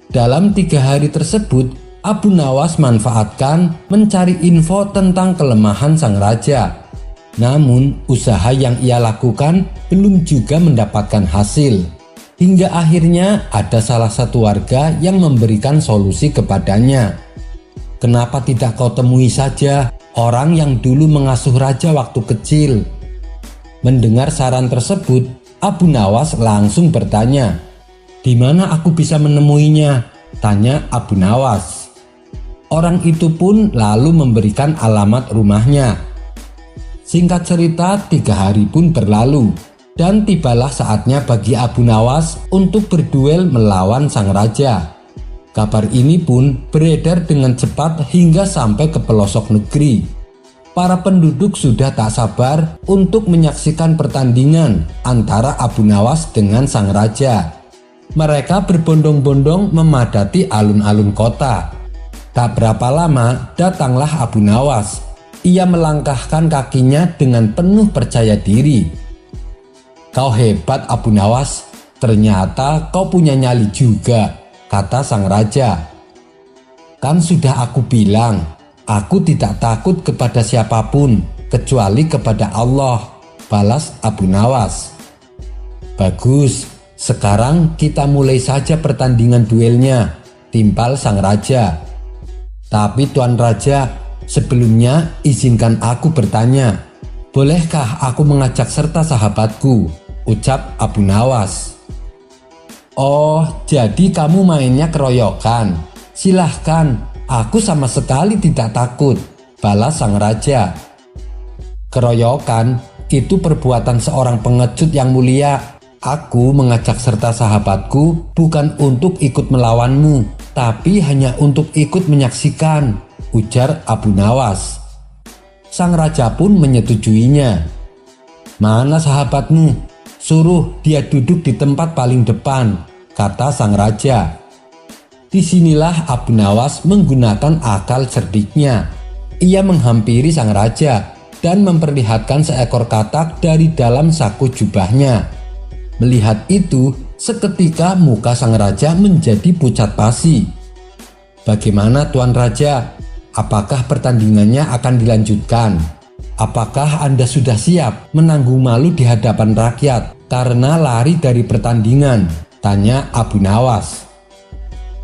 Dalam 3 hari tersebut, Abu Nawas manfaatkan mencari info tentang kelemahan sang raja. Namun usaha yang ia lakukan belum juga mendapatkan hasil. Hingga akhirnya ada salah satu warga yang memberikan solusi kepadanya. "Kenapa tidak kau temui saja orang yang dulu mengasuh raja waktu kecil?" Mendengar saran tersebut, Abu Nawas langsung bertanya, "Di mana aku bisa menemuinya?" tanya Abu Nawas. Orang itu pun lalu memberikan alamat rumahnya. Singkat cerita, 3 hari pun berlalu dan tibalah saatnya bagi Abu Nawas untuk berduel melawan sang raja. Kabar ini pun beredar dengan cepat hingga sampai ke pelosok negeri. Para penduduk sudah tak sabar untuk menyaksikan pertandingan antara Abu Nawas dengan sang raja. Mereka berbondong-bondong memadati alun-alun kota. Tak berapa lama datanglah Abu Nawas. Ia melangkahkan kakinya dengan penuh percaya diri. "Kau hebat Abu Nawas, ternyata kau punya nyali juga," kata sang raja. "Kan sudah aku bilang, aku tidak takut kepada siapapun kecuali kepada Allah," balas Abu Nawas. "Bagus, sekarang kita mulai saja pertandingan duelnya," timpal sang raja. "Tapi Tuan Raja, sebelumnya izinkan aku bertanya, bolehkah aku mengajak serta sahabatku?" ucap Abu Nawas. "Oh, jadi kamu mainnya keroyokan? Silahkan, aku sama sekali tidak takut," balas sang raja. "Keroyokan itu perbuatan seorang pengecut yang mulia. Aku mengajak serta sahabatku bukan untuk ikut melawanmu, tapi hanya untuk ikut menyaksikan," ujar Abu Nawas. Sang raja pun menyetujuinya. "Mana sahabatmu? Suruh dia duduk di tempat paling depan," kata sang raja. Disinilah Abu Nawas menggunakan akal cerdiknya. Ia menghampiri sang raja dan memperlihatkan seekor katak dari dalam saku jubahnya. Melihat itu, seketika muka sang raja menjadi pucat pasi. "Bagaimana Tuan Raja? Apakah pertandingannya akan dilanjutkan? Apakah Anda sudah siap menanggung malu di hadapan rakyat karena lari dari pertandingan?" tanya Abu Nawas.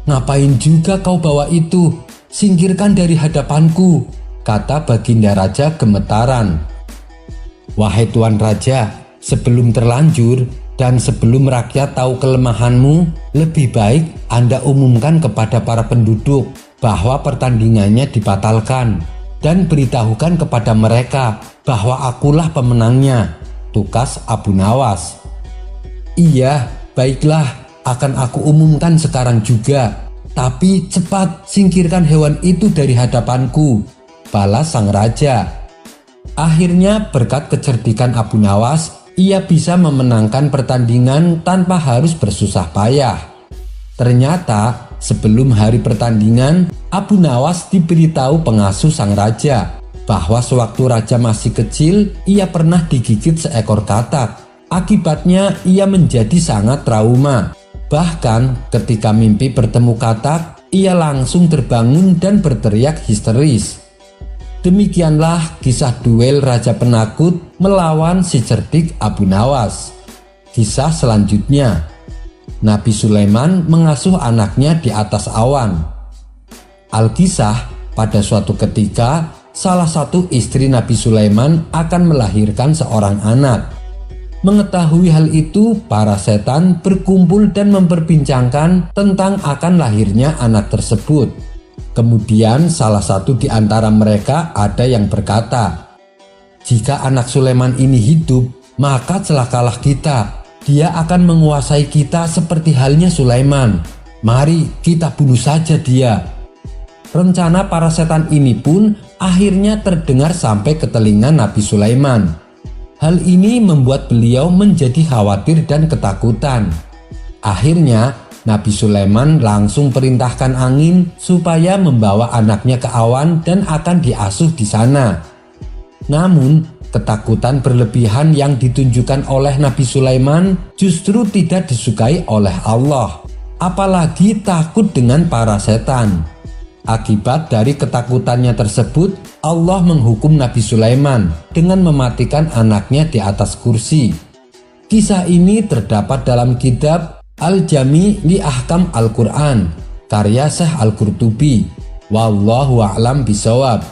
"Ngapain juga kau bawa itu? Singkirkan dari hadapanku," kata Baginda Raja gemetaran. "Wahai Tuan Raja, sebelum terlanjur dan sebelum rakyat tahu kelemahanmu, lebih baik Anda umumkan kepada para penduduk bahwa pertandingannya dibatalkan dan beritahukan kepada mereka bahwa akulah pemenangnya," tukas Abu Nawas. "Iya, baiklah, akan aku umumkan sekarang juga. Tapi cepat singkirkan hewan itu dari hadapanku," balas sang raja. Akhirnya berkat kecerdikan Abu Nawas, ia bisa memenangkan pertandingan tanpa harus bersusah payah. Ternyata sebelum hari pertandingan, Abu Nawas diberitahu pengasuh sang raja bahwa sewaktu raja masih kecil, ia pernah digigit seekor katak. Akibatnya ia menjadi sangat trauma. Bahkan ketika mimpi bertemu katak, ia langsung terbangun dan berteriak histeris. Demikianlah kisah duel Raja Penakut melawan si cerdik Abu Nawas. Kisah selanjutnya, Nabi Sulaiman mengasuh anaknya di atas awan. Alkisah, pada suatu ketika, salah satu istri Nabi Sulaiman akan melahirkan seorang anak. Mengetahui hal itu, para setan berkumpul dan memperbincangkan tentang akan lahirnya anak tersebut. Kemudian salah satu di antara mereka ada yang berkata, "Jika anak Sulaiman ini hidup, maka celakalah kita. Dia akan menguasai kita seperti halnya Sulaiman. Mari kita bunuh saja dia." Rencana para setan ini pun akhirnya terdengar sampai ke telinga Nabi Sulaiman. Hal ini membuat beliau menjadi khawatir dan ketakutan. Akhirnya Nabi Sulaiman langsung perintahkan angin supaya membawa anaknya ke awan dan akan diasuh di sana. Namun ketakutan berlebihan yang ditunjukkan oleh Nabi Sulaiman justru tidak disukai oleh Allah, apalagi takut dengan para setan. Akibat dari ketakutannya tersebut, Allah menghukum Nabi Sulaiman dengan mematikan anaknya di atas kursi. Kisah ini terdapat dalam kitab Al-Jami' li Ahkam Al-Quran karya Syekh Al-Qurtubi. Wallahu a'lam bishawab.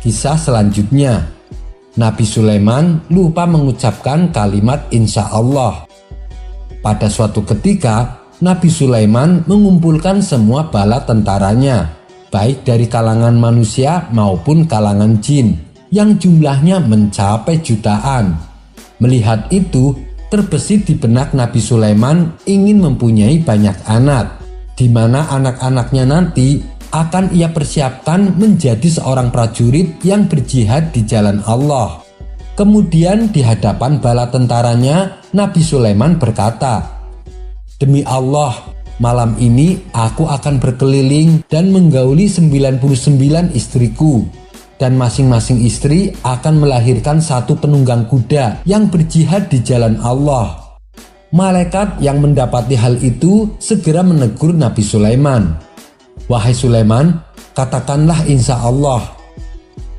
Kisah selanjutnya, Nabi Sulaiman lupa mengucapkan kalimat insya Allah. Pada suatu ketika, Nabi Sulaiman mengumpulkan semua bala tentaranya, baik dari kalangan manusia maupun kalangan jin, yang jumlahnya mencapai jutaan. Melihat itu, terbesit di benak Nabi Sulaiman ingin mempunyai banyak anak, di mana anak-anaknya nanti akan ia persiapkan menjadi seorang prajurit yang berjihad di jalan Allah. Kemudian di hadapan bala tentaranya, Nabi Sulaiman berkata, "Demi Allah, malam ini aku akan berkeliling dan menggauli 99 istriku, dan masing-masing istri akan melahirkan satu penunggang kuda yang berjihad di jalan Allah." Malaikat yang mendapati hal itu segera menegur Nabi Sulaiman. "Wahai Sulaiman, katakanlah insya Allah."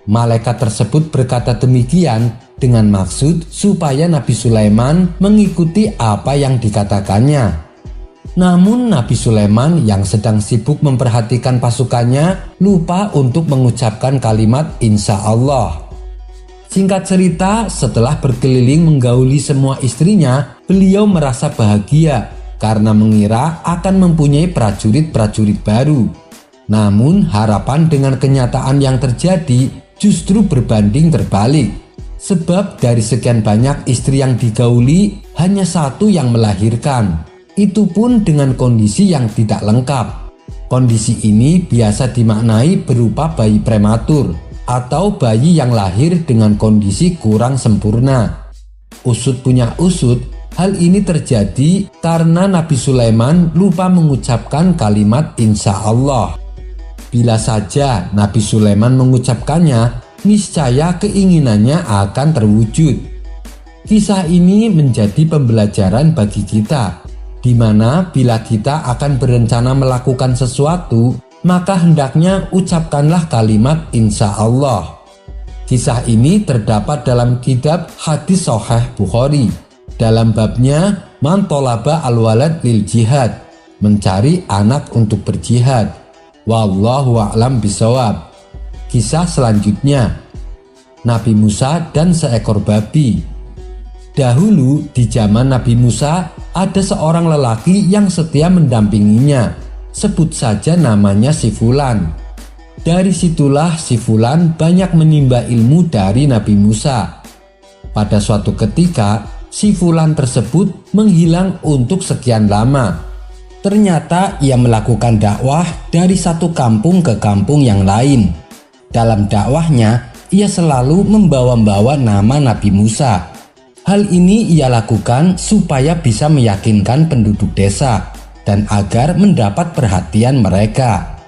Malaikat tersebut berkata demikian dengan maksud supaya Nabi Sulaiman mengikuti apa yang dikatakannya. Namun Nabi Sulaiman yang sedang sibuk memperhatikan pasukannya lupa untuk mengucapkan kalimat insya Allah. Singkat cerita, setelah berkeliling menggauli semua istrinya, beliau merasa bahagia karena mengira akan mempunyai prajurit-prajurit baru. Namun harapan dengan kenyataan yang terjadi justru berbanding terbalik. Sebab dari sekian banyak istri yang digauli, hanya satu yang melahirkan. Itu pun dengan kondisi yang tidak lengkap. Kondisi ini biasa dimaknai berupa bayi prematur atau bayi yang lahir dengan kondisi kurang sempurna. Usut punya usut, Hal ini terjadi karena Nabi Sulaiman lupa mengucapkan kalimat insya Allah. Bila saja Nabi Sulaiman mengucapkannya, niscaya keinginannya akan terwujud. Kisah ini menjadi pembelajaran bagi kita, di mana bila kita akan berencana melakukan sesuatu, maka hendaknya ucapkanlah kalimat insya Allah. Kisah ini terdapat dalam kitab Hadis Sahih Bukhari, dalam babnya Man Tolaba Al-Walad Lil Jihad, mencari anak untuk berjihad. Wallahu a'lam bishawab. Kisah selanjutnya, Nabi Musa dan seekor babi. Dahulu di zaman Nabi Musa ada seorang lelaki yang setia mendampinginya. Sebut saja namanya si Fulan. Dari situlah si Fulan banyak menimba ilmu dari Nabi Musa. Pada suatu ketika, si Fulan tersebut menghilang untuk sekian lama. Ternyata ia melakukan dakwah dari satu kampung ke kampung yang lain. Dalam dakwahnya, ia selalu membawa-bawa nama Nabi Musa. Hal ini ia lakukan supaya bisa meyakinkan penduduk desa dan agar mendapat perhatian mereka.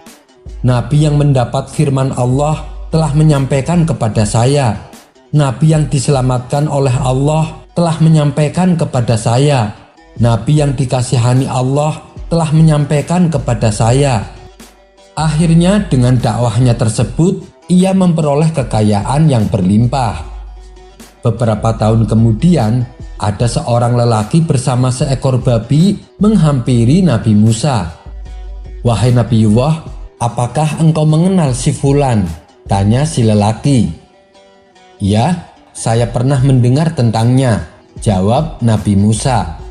Nabi yang mendapat firman Allah telah menyampaikan kepada saya. Nabi yang diselamatkan oleh Allah telah menyampaikan kepada saya. Nabi yang dikasihani Allah telah menyampaikan kepada saya. Akhirnya dengan dakwahnya tersebut, ia memperoleh kekayaan yang berlimpah. Beberapa tahun kemudian, ada seorang lelaki bersama seekor babi menghampiri Nabi Musa. "Wahai Nabiullah, apakah engkau mengenal si Fulan?" tanya si lelaki. "Ya, saya pernah mendengar tentangnya," jawab Nabi Musa.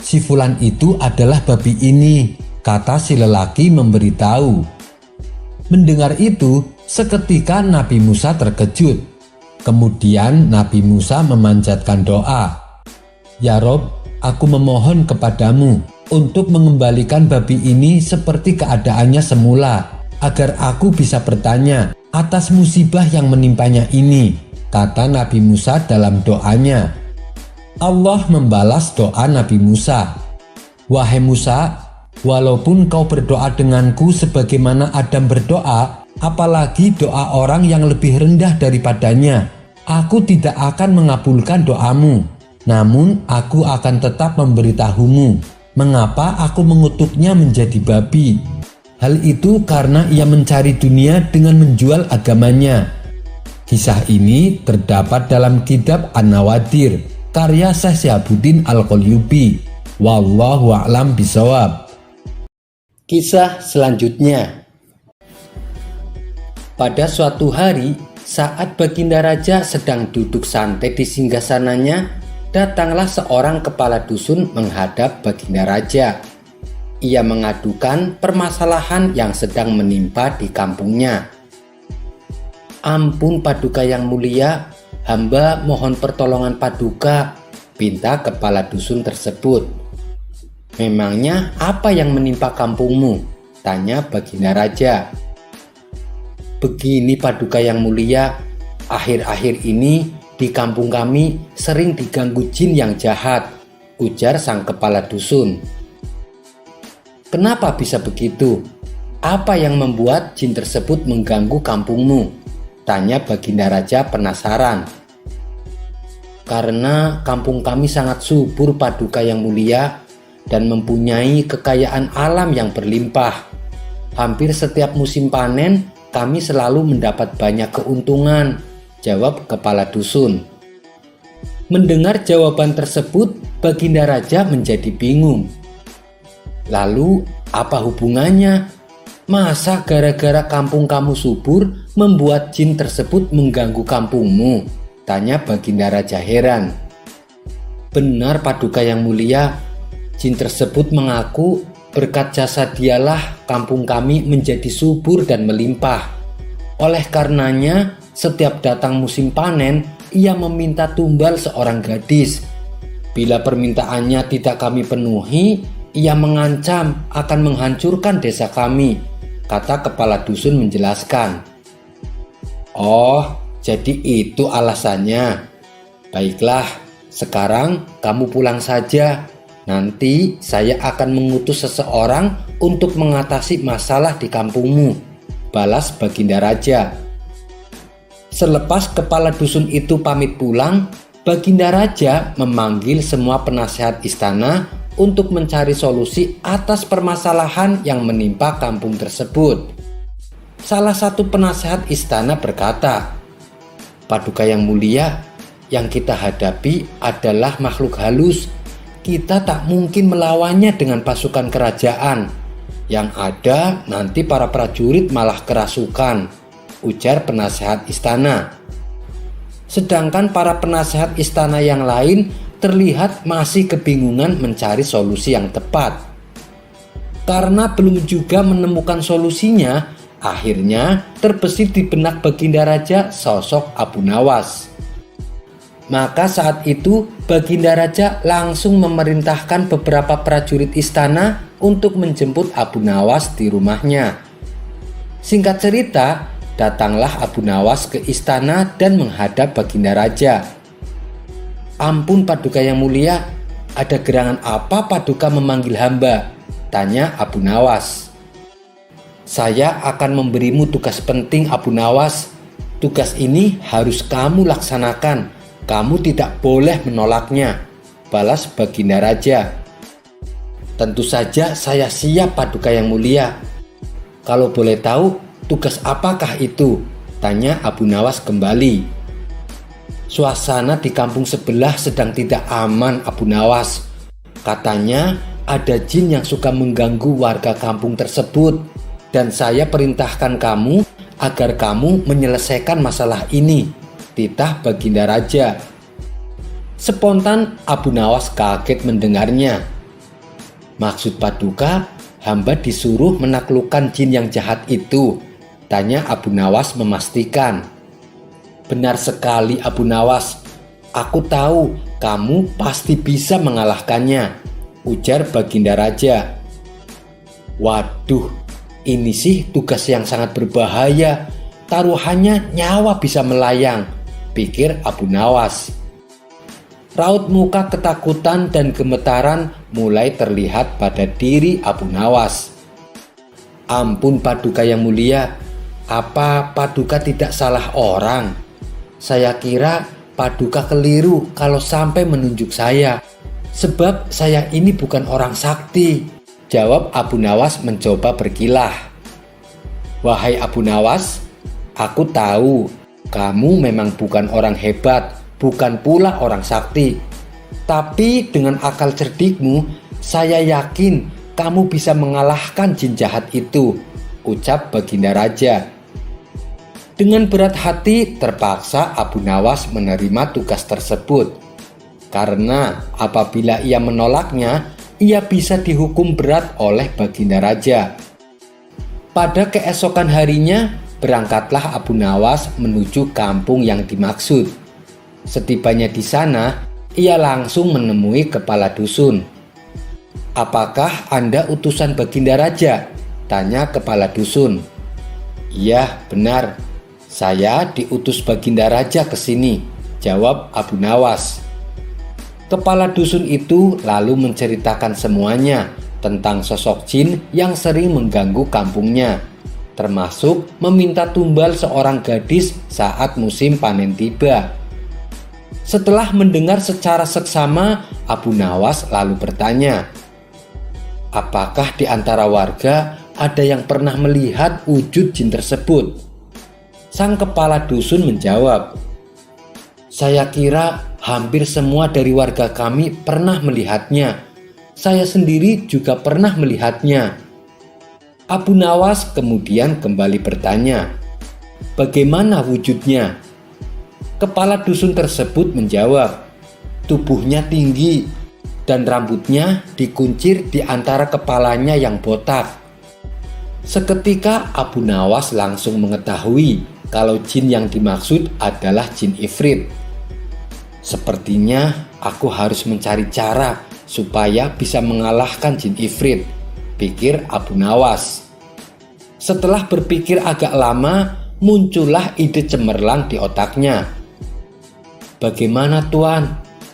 "Si Fulan itu adalah babi ini," kata si lelaki memberitahu. Mendengar itu, seketika Nabi Musa terkejut. Kemudian Nabi Musa memanjatkan doa, "Ya Rob, aku memohon kepadamu untuk mengembalikan babi ini seperti keadaannya semula, agar aku bisa bertanya atas musibah yang menimpanya ini," kata Nabi Musa dalam doanya. Allah membalas doa Nabi Musa. "Wahai Musa, walaupun kau berdoa denganku sebagaimana Adam berdoa, apalagi doa orang yang lebih rendah daripadanya, aku tidak akan mengabulkan doamu. Namun aku akan tetap memberitahumu mengapa aku mengutuknya menjadi babi. Hal itu karena ia mencari dunia dengan menjual agamanya." Kisah ini terdapat dalam kitab An-Nawadir karya Syekh Syihabuddin Al-Qalyubi. Wallahu a'lam bishawab. Kisah selanjutnya. Pada suatu hari, saat Baginda Raja sedang duduk santai di singgasananya, datanglah seorang kepala dusun menghadap Baginda Raja. Ia mengadukan permasalahan yang sedang menimpa di kampungnya. "Ampun Paduka yang mulia, hamba mohon pertolongan Paduka," pinta kepala dusun tersebut. "Memangnya apa yang menimpa kampungmu?" tanya Baginda Raja. "Begini Paduka yang mulia, akhir-akhir ini di kampung kami sering diganggu jin yang jahat," ujar sang kepala dusun. "Kenapa bisa begitu? Apa yang membuat jin tersebut mengganggu kampungmu?" tanya Baginda Raja penasaran. "Karena kampung kami sangat subur Paduka yang mulia dan mempunyai kekayaan alam yang berlimpah. Hampir setiap musim panen kami selalu mendapat banyak keuntungan," jawab kepala dusun. Mendengar jawaban tersebut, Baginda Raja menjadi bingung. "Lalu apa hubungannya? Masa gara-gara kampung kamu subur membuat jin tersebut mengganggu kampungmu?" tanya Baginda Raja heran. "Benar Paduka yang mulia, jin tersebut mengaku berkat jasa dialah kampung kami menjadi subur dan melimpah. Oleh karenanya, setiap datang musim panen, ia meminta tumbal seorang gadis. Bila permintaannya tidak kami penuhi, ia mengancam akan menghancurkan desa kami," kata kepala dusun menjelaskan. "Oh, jadi itu alasannya. Baiklah, Sekarang kamu pulang saja. Nanti saya akan mengutus seseorang untuk mengatasi masalah di kampungmu, balas Baginda Raja. Selepas kepala dusun itu pamit pulang, Baginda Raja memanggil semua penasehat istana untuk mencari solusi atas permasalahan yang menimpa kampung tersebut. Salah satu penasehat istana berkata, "Paduka yang mulia, yang kita hadapi adalah makhluk halus. Kita tak mungkin melawannya dengan pasukan kerajaan. Yang ada nanti para prajurit malah kerasukan," ujar penasehat istana. Sedangkan para penasehat istana yang lain terlihat masih kebingungan mencari solusi yang tepat. Karena belum juga menemukan solusinya, akhirnya terbesit di benak Baginda Raja sosok Abu Nawas. Maka saat itu Baginda Raja langsung memerintahkan beberapa prajurit istana untuk menjemput Abu Nawas di rumahnya. Singkat cerita, datanglah Abu Nawas ke istana dan menghadap Baginda Raja. "Ampun Paduka yang mulia, ada gerangan apa Paduka memanggil hamba?" tanya Abu Nawas. "Saya akan memberimu tugas penting Abu Nawas. Tugas ini harus kamu laksanakan. Kamu tidak boleh menolaknya," balas Baginda Raja. "Tentu saja saya siap Paduka yang mulia. Kalau boleh tahu, tugas apakah itu?" tanya Abu Nawas kembali. "Suasana di kampung sebelah sedang tidak aman Abu Nawas. Katanya ada jin yang suka mengganggu warga kampung tersebut, dan saya perintahkan kamu agar kamu menyelesaikan masalah ini," titah Baginda Raja. Spontan Abu Nawas kaget mendengarnya. "Maksud Paduka, hamba disuruh menaklukkan jin yang jahat itu?" tanya Abu Nawas memastikan. "Benar sekali Abu Nawas. Aku tahu kamu pasti bisa mengalahkannya," ujar Baginda Raja. "Waduh, ini sih tugas yang sangat berbahaya. Taruhannya nyawa bisa melayang," pikir Abu Nawas. Raut muka ketakutan dan gemetaran mulai terlihat pada diri Abu Nawas. "Ampun Paduka yang mulia, apa Paduka tidak salah orang? Saya kira Paduka keliru kalau sampai menunjuk saya, sebab saya ini bukan orang sakti," jawab Abu Nawas mencoba berkilah. "Wahai Abu Nawas, aku tahu kamu memang bukan orang hebat, bukan pula orang sakti. Tapi dengan akal cerdikmu, saya yakin kamu bisa mengalahkan jin jahat itu," ucap Baginda Raja. Dengan berat hati terpaksa Abu Nawas menerima tugas tersebut. Karena apabila ia menolaknya, ia bisa dihukum berat oleh Baginda Raja. Pada keesokan harinya, berangkatlah Abu Nawas menuju kampung yang dimaksud. Setibanya di sana, ia langsung menemui kepala dusun. "Apakah Anda utusan Baginda Raja?" tanya kepala dusun. "Iya, benar. Saya diutus Baginda Raja ke sini," jawab Abu Nawas. Kepala dusun itu lalu menceritakan semuanya tentang sosok jin yang sering mengganggu kampungnya, termasuk meminta tumbal seorang gadis saat musim panen tiba. Setelah mendengar secara seksama, Abu Nawas lalu bertanya, "Apakah di antara warga ada yang pernah melihat wujud jin tersebut?" Sang kepala dusun menjawab, "Saya kira hampir semua dari warga kami pernah melihatnya. Saya sendiri juga pernah melihatnya." Abu Nawas kemudian kembali bertanya, "Bagaimana wujudnya?" Kepala dusun tersebut menjawab, "Tubuhnya tinggi dan rambutnya dikuncir di antara kepalanya yang botak." Seketika Abu Nawas langsung mengetahui kalau jin yang dimaksud adalah jin ifrit. "Sepertinya aku harus mencari cara supaya bisa mengalahkan jin ifrit," pikir Abu Nawas. Setelah berpikir agak lama, muncullah ide cemerlang di otaknya. "Bagaimana Tuan?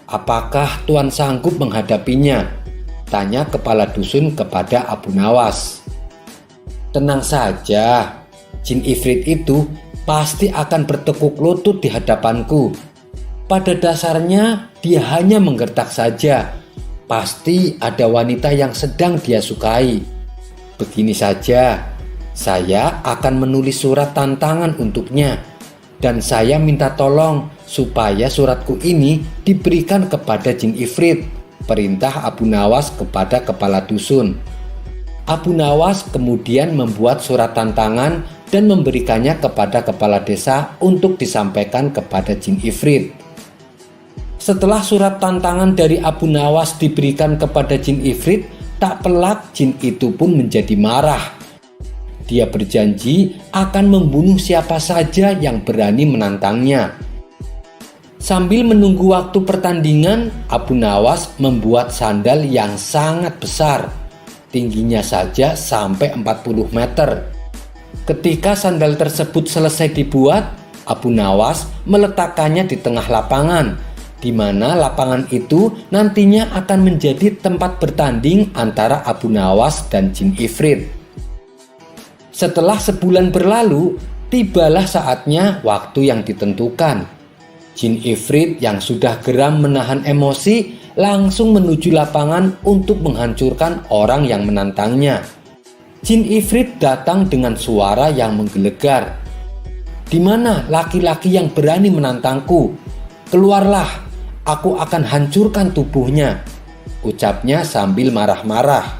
apakah Tuan sanggup menghadapinya? Tanya kepala dusun kepada Abu Nawas. Tenang saja, jin ifrit itu pasti akan bertekuk lutut di hadapanku. Pada dasarnya dia hanya menggertak saja. Pasti ada wanita yang sedang dia sukai. Begini saja, saya akan menulis surat tantangan untuknya. Dan saya minta tolong supaya suratku ini diberikan kepada jin ifrit. Perintah Abu Nawas kepada kepala dusun. Abu Nawas kemudian membuat surat tantangan dan memberikannya kepada kepala desa untuk disampaikan kepada jin ifrit. Setelah surat tantangan dari Abu Nawas diberikan kepada jin ifrit, tak pelak jin itu pun menjadi marah. Dia berjanji akan membunuh siapa saja yang berani menantangnya. Sambil menunggu waktu pertandingan, Abu Nawas membuat sandal yang sangat besar. Tingginya saja sampai 40 meter. Ketika sandal tersebut selesai dibuat, Abu Nawas meletakkannya di tengah lapangan, di mana lapangan itu nantinya akan menjadi tempat bertanding antara Abu Nawas dan jin ifrit. Setelah sebulan berlalu, tibalah saatnya waktu yang ditentukan. Jin ifrit yang sudah geram menahan emosi langsung menuju lapangan untuk menghancurkan orang yang menantangnya. Jin ifrit datang dengan suara yang menggelegar. "Di mana laki-laki yang berani menantangku? Keluarlah, aku akan hancurkan tubuhnya," ucapnya sambil marah-marah.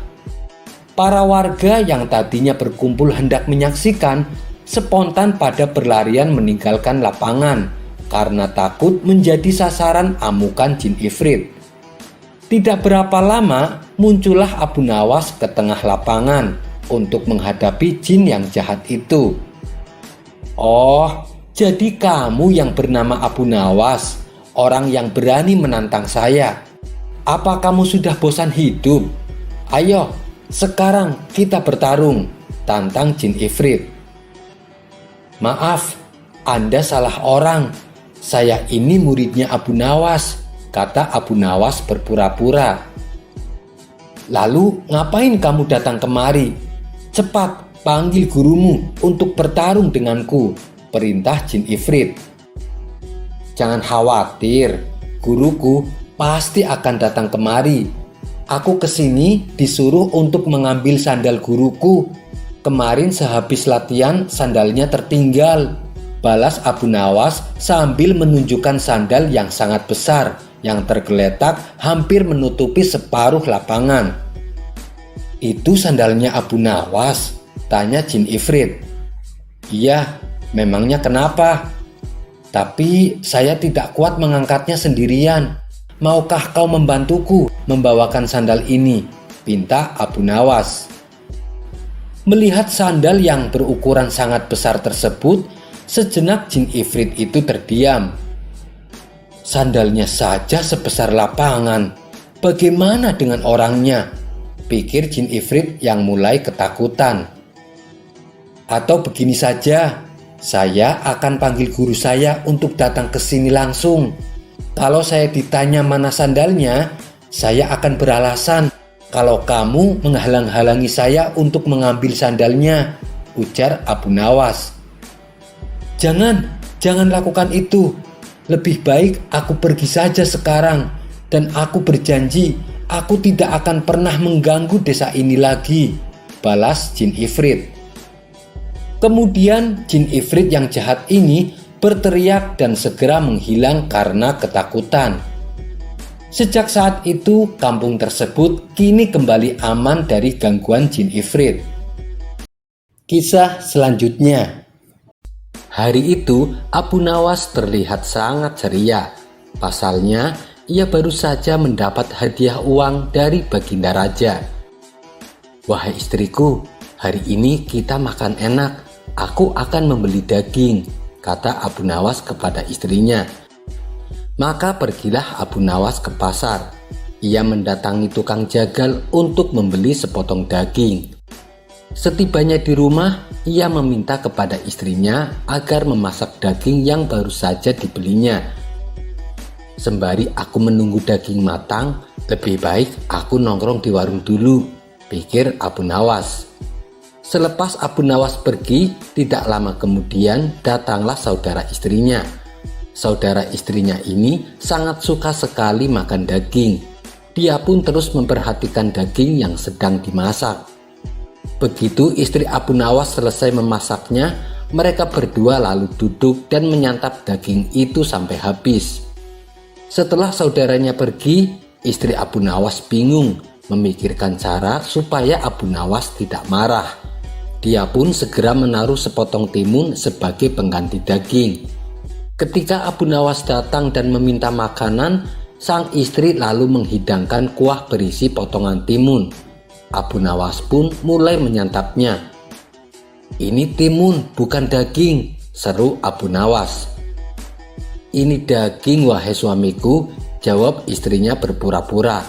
Para warga yang tadinya berkumpul hendak menyaksikan spontan pada berlarian meninggalkan lapangan karena takut menjadi sasaran amukan jin ifrit. Tidak berapa lama muncullah Abu Nawas ke tengah lapangan untuk menghadapi jin yang jahat itu. "Oh, jadi kamu yang bernama Abu Nawas, orang yang berani menantang saya. Apa kamu sudah bosan hidup? Ayo, sekarang kita bertarung," tantang jin ifrit. "Maaf, Anda salah orang. Saya ini muridnya Abu Nawas," kata Abu Nawas berpura-pura. "Lalu ngapain kamu datang kemari? Cepat panggil gurumu untuk bertarung denganku," perintah jin ifrit. "Jangan khawatir, guruku pasti akan datang kemari. Aku kesini disuruh untuk mengambil sandal guruku. Kemarin sehabis latihan sandalnya tertinggal," balas Abu Nawas sambil menunjukkan sandal yang sangat besar yang tergeletak hampir menutupi separuh lapangan. "Itu sandalnya Abu Nawas?" tanya jin ifrit. "Iya, memangnya kenapa?" "Tapi saya tidak kuat mengangkatnya sendirian. Maukah kau membantuku membawakan sandal ini?" pinta Abu Nawas. Melihat sandal yang berukuran sangat besar tersebut, sejenak jin ifrit itu terdiam. "Sandalnya saja sebesar lapangan, bagaimana dengan orangnya?" pikir jin ifrit yang mulai ketakutan. "Atau begini saja, saya akan panggil guru saya untuk datang ke sini langsung. Kalau saya ditanya mana sandalnya, saya akan beralasan kalau kamu menghalang-halangi saya untuk mengambil sandalnya," ujar Abu Nawas. Jangan lakukan itu. Lebih baik aku pergi saja sekarang, dan aku berjanji aku tidak akan pernah mengganggu desa ini lagi," balas jin ifrit. Kemudian jin ifrit yang jahat ini berteriak dan segera menghilang karena ketakutan. Sejak saat itu, kampung tersebut kini kembali aman dari gangguan jin ifrit. Kisah selanjutnya. Hari itu, Abu Nawas terlihat sangat ceria. Pasalnya, ia baru saja mendapat hadiah uang dari Baginda Raja. "Wahai istriku, hari ini kita makan enak. Aku akan membeli daging," kata Abu Nawas kepada istrinya. Maka pergilah Abu Nawas ke pasar. Ia mendatangi tukang jagal untuk membeli sepotong daging. Setibanya di rumah, ia meminta kepada istrinya agar memasak daging yang baru saja dibelinya. Sembari aku menunggu daging matang, lebih baik aku nongkrong di warung dulu, pikir Abu Nawas. Selepas Abu Nawas pergi, tidak lama kemudian datanglah saudara istrinya. Saudara istrinya ini sangat suka sekali makan daging. Dia pun terus memperhatikan daging yang sedang dimasak. Begitu istri Abu Nawas selesai memasaknya, mereka berdua lalu duduk dan menyantap daging itu sampai habis. Setelah saudaranya pergi, istri Abu Nawas bingung memikirkan cara supaya Abu Nawas tidak marah. Dia pun segera menaruh sepotong timun sebagai pengganti daging. Ketika Abu Nawas datang dan meminta makanan, sang istri lalu menghidangkan kuah berisi potongan timun. Abu Nawas pun mulai menyantapnya. "Ini timun, bukan daging," seru Abu Nawas. "Ini daging, wahai suamiku," jawab istrinya berpura-pura.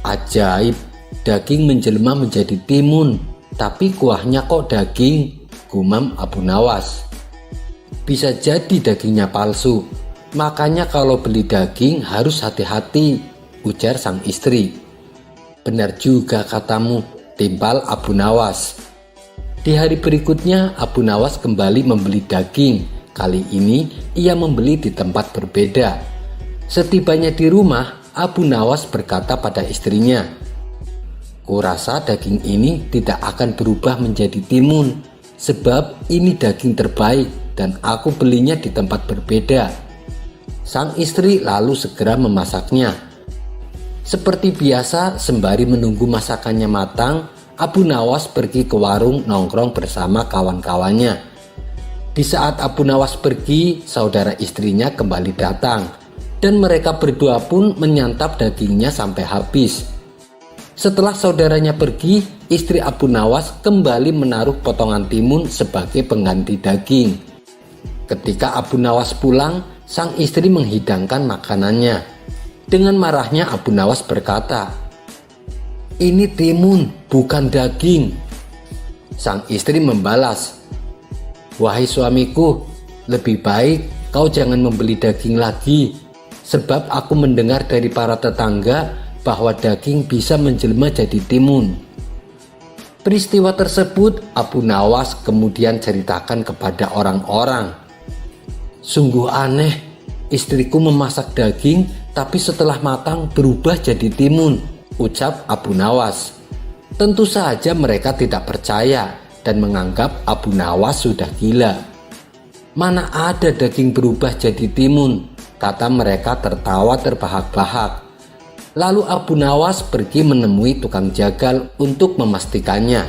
"Ajaib, daging menjelma menjadi timun, tapi kuahnya kok daging," gumam Abu Nawas. "Bisa jadi dagingnya palsu, makanya kalau beli daging harus hati-hati," ujar sang istri. "Benar juga katamu," timpal Abu Nawas. Di hari berikutnya Abu Nawas kembali membeli daging. Kali ini ia membeli di tempat berbeda. Setibanya di rumah, Abu Nawas berkata pada istrinya, "Kurasa daging ini tidak akan berubah menjadi timun, sebab ini daging terbaik dan aku belinya di tempat berbeda." Sang istri lalu segera memasaknya. Seperti biasa, sembari menunggu masakannya matang, Abu Nawas pergi ke warung nongkrong bersama kawan-kawannya. Di saat Abu Nawas pergi, saudara istrinya kembali datang, dan mereka berdua pun menyantap dagingnya sampai habis. Setelah saudaranya pergi, istri Abu Nawas kembali menaruh potongan timun sebagai pengganti daging. Ketika Abu Nawas pulang, sang istri menghidangkan makanannya. Dengan marahnya Abu Nawas berkata, "Ini timun, bukan daging." Sang istri membalas, "Wahai suamiku, lebih baik kau jangan membeli daging lagi, sebab aku mendengar dari para tetangga bahwa daging bisa menjelma jadi timun." Peristiwa tersebut Abu Nawas kemudian ceritakan kepada orang-orang. "Sungguh aneh, istriku memasak daging tapi setelah matang berubah jadi timun," ucap Abu Nawas. Tentu saja mereka tidak percaya dan menganggap Abu Nawas sudah gila. "Mana ada daging berubah jadi timun," kata mereka tertawa terbahak-bahak. Lalu Abu Nawas pergi menemui tukang jagal untuk memastikannya.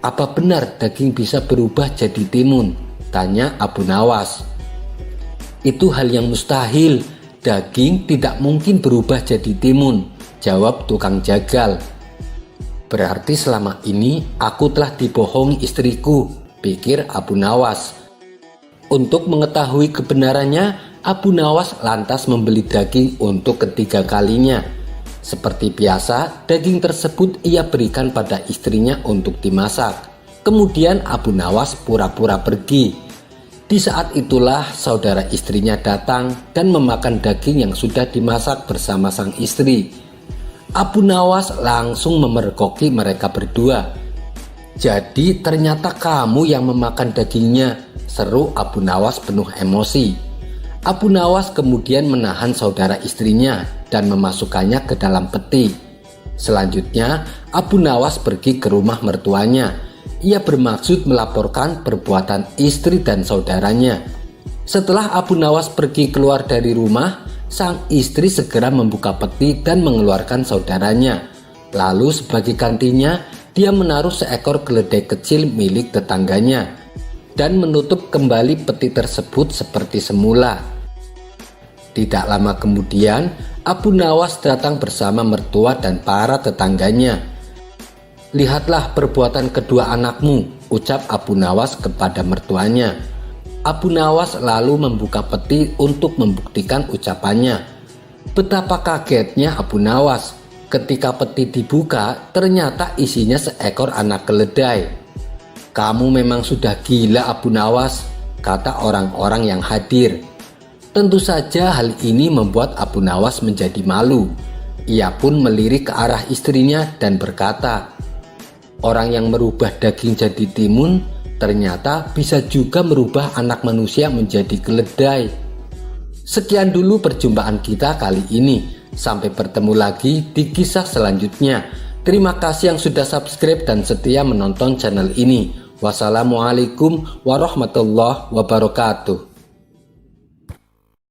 "Apa benar daging bisa berubah jadi timun?" tanya Abu Nawas. "Itu hal yang mustahil, daging tidak mungkin berubah jadi timun," jawab tukang jagal. "Berarti selama ini aku telah dibohongi istriku," pikir Abu Nawas. Untuk mengetahui kebenarannya, Abu Nawas lantas membeli daging untuk ketiga kalinya. Seperti biasa, daging tersebut ia berikan pada istrinya untuk dimasak. Kemudian Abu Nawas pura-pura pergi. Di saat itulah saudara istrinya datang dan memakan daging yang sudah dimasak bersama sang istri. Abu Nawas langsung memergoki mereka berdua. "Jadi ternyata kamu yang memakan dagingnya," seru Abu Nawas penuh emosi. Abu Nawas kemudian menahan saudara istrinya dan memasukkannya ke dalam peti. Selanjutnya Abu Nawas pergi ke rumah mertuanya. Ia bermaksud melaporkan perbuatan istri dan saudaranya. Setelah Abu Nawas pergi keluar dari rumah, sang istri segera membuka peti dan mengeluarkan saudaranya. Lalu sebagai gantinya, dia menaruh seekor keledai kecil milik tetangganya dan menutup kembali peti tersebut seperti semula. Tidak lama kemudian, Abu Nawas datang bersama mertua dan para tetangganya. "Lihatlah perbuatan kedua anakmu," ucap Abu Nawas kepada mertuanya. Abu Nawas lalu membuka peti untuk membuktikan ucapannya. Betapa kagetnya Abu Nawas ketika peti dibuka, ternyata isinya seekor anak keledai. "Kamu memang sudah gila, Abu Nawas," kata orang-orang yang hadir. Tentu saja hal ini membuat Abu Nawas menjadi malu. Ia pun melirik ke arah istrinya dan berkata, "Orang yang merubah daging jadi timun ternyata bisa juga merubah anak manusia menjadi keledai." Sekian dulu perjumpaan kita kali ini. Sampai bertemu lagi di kisah selanjutnya. Terima kasih yang sudah subscribe dan setia menonton channel ini. Wassalamualaikum warahmatullahi wabarakatuh.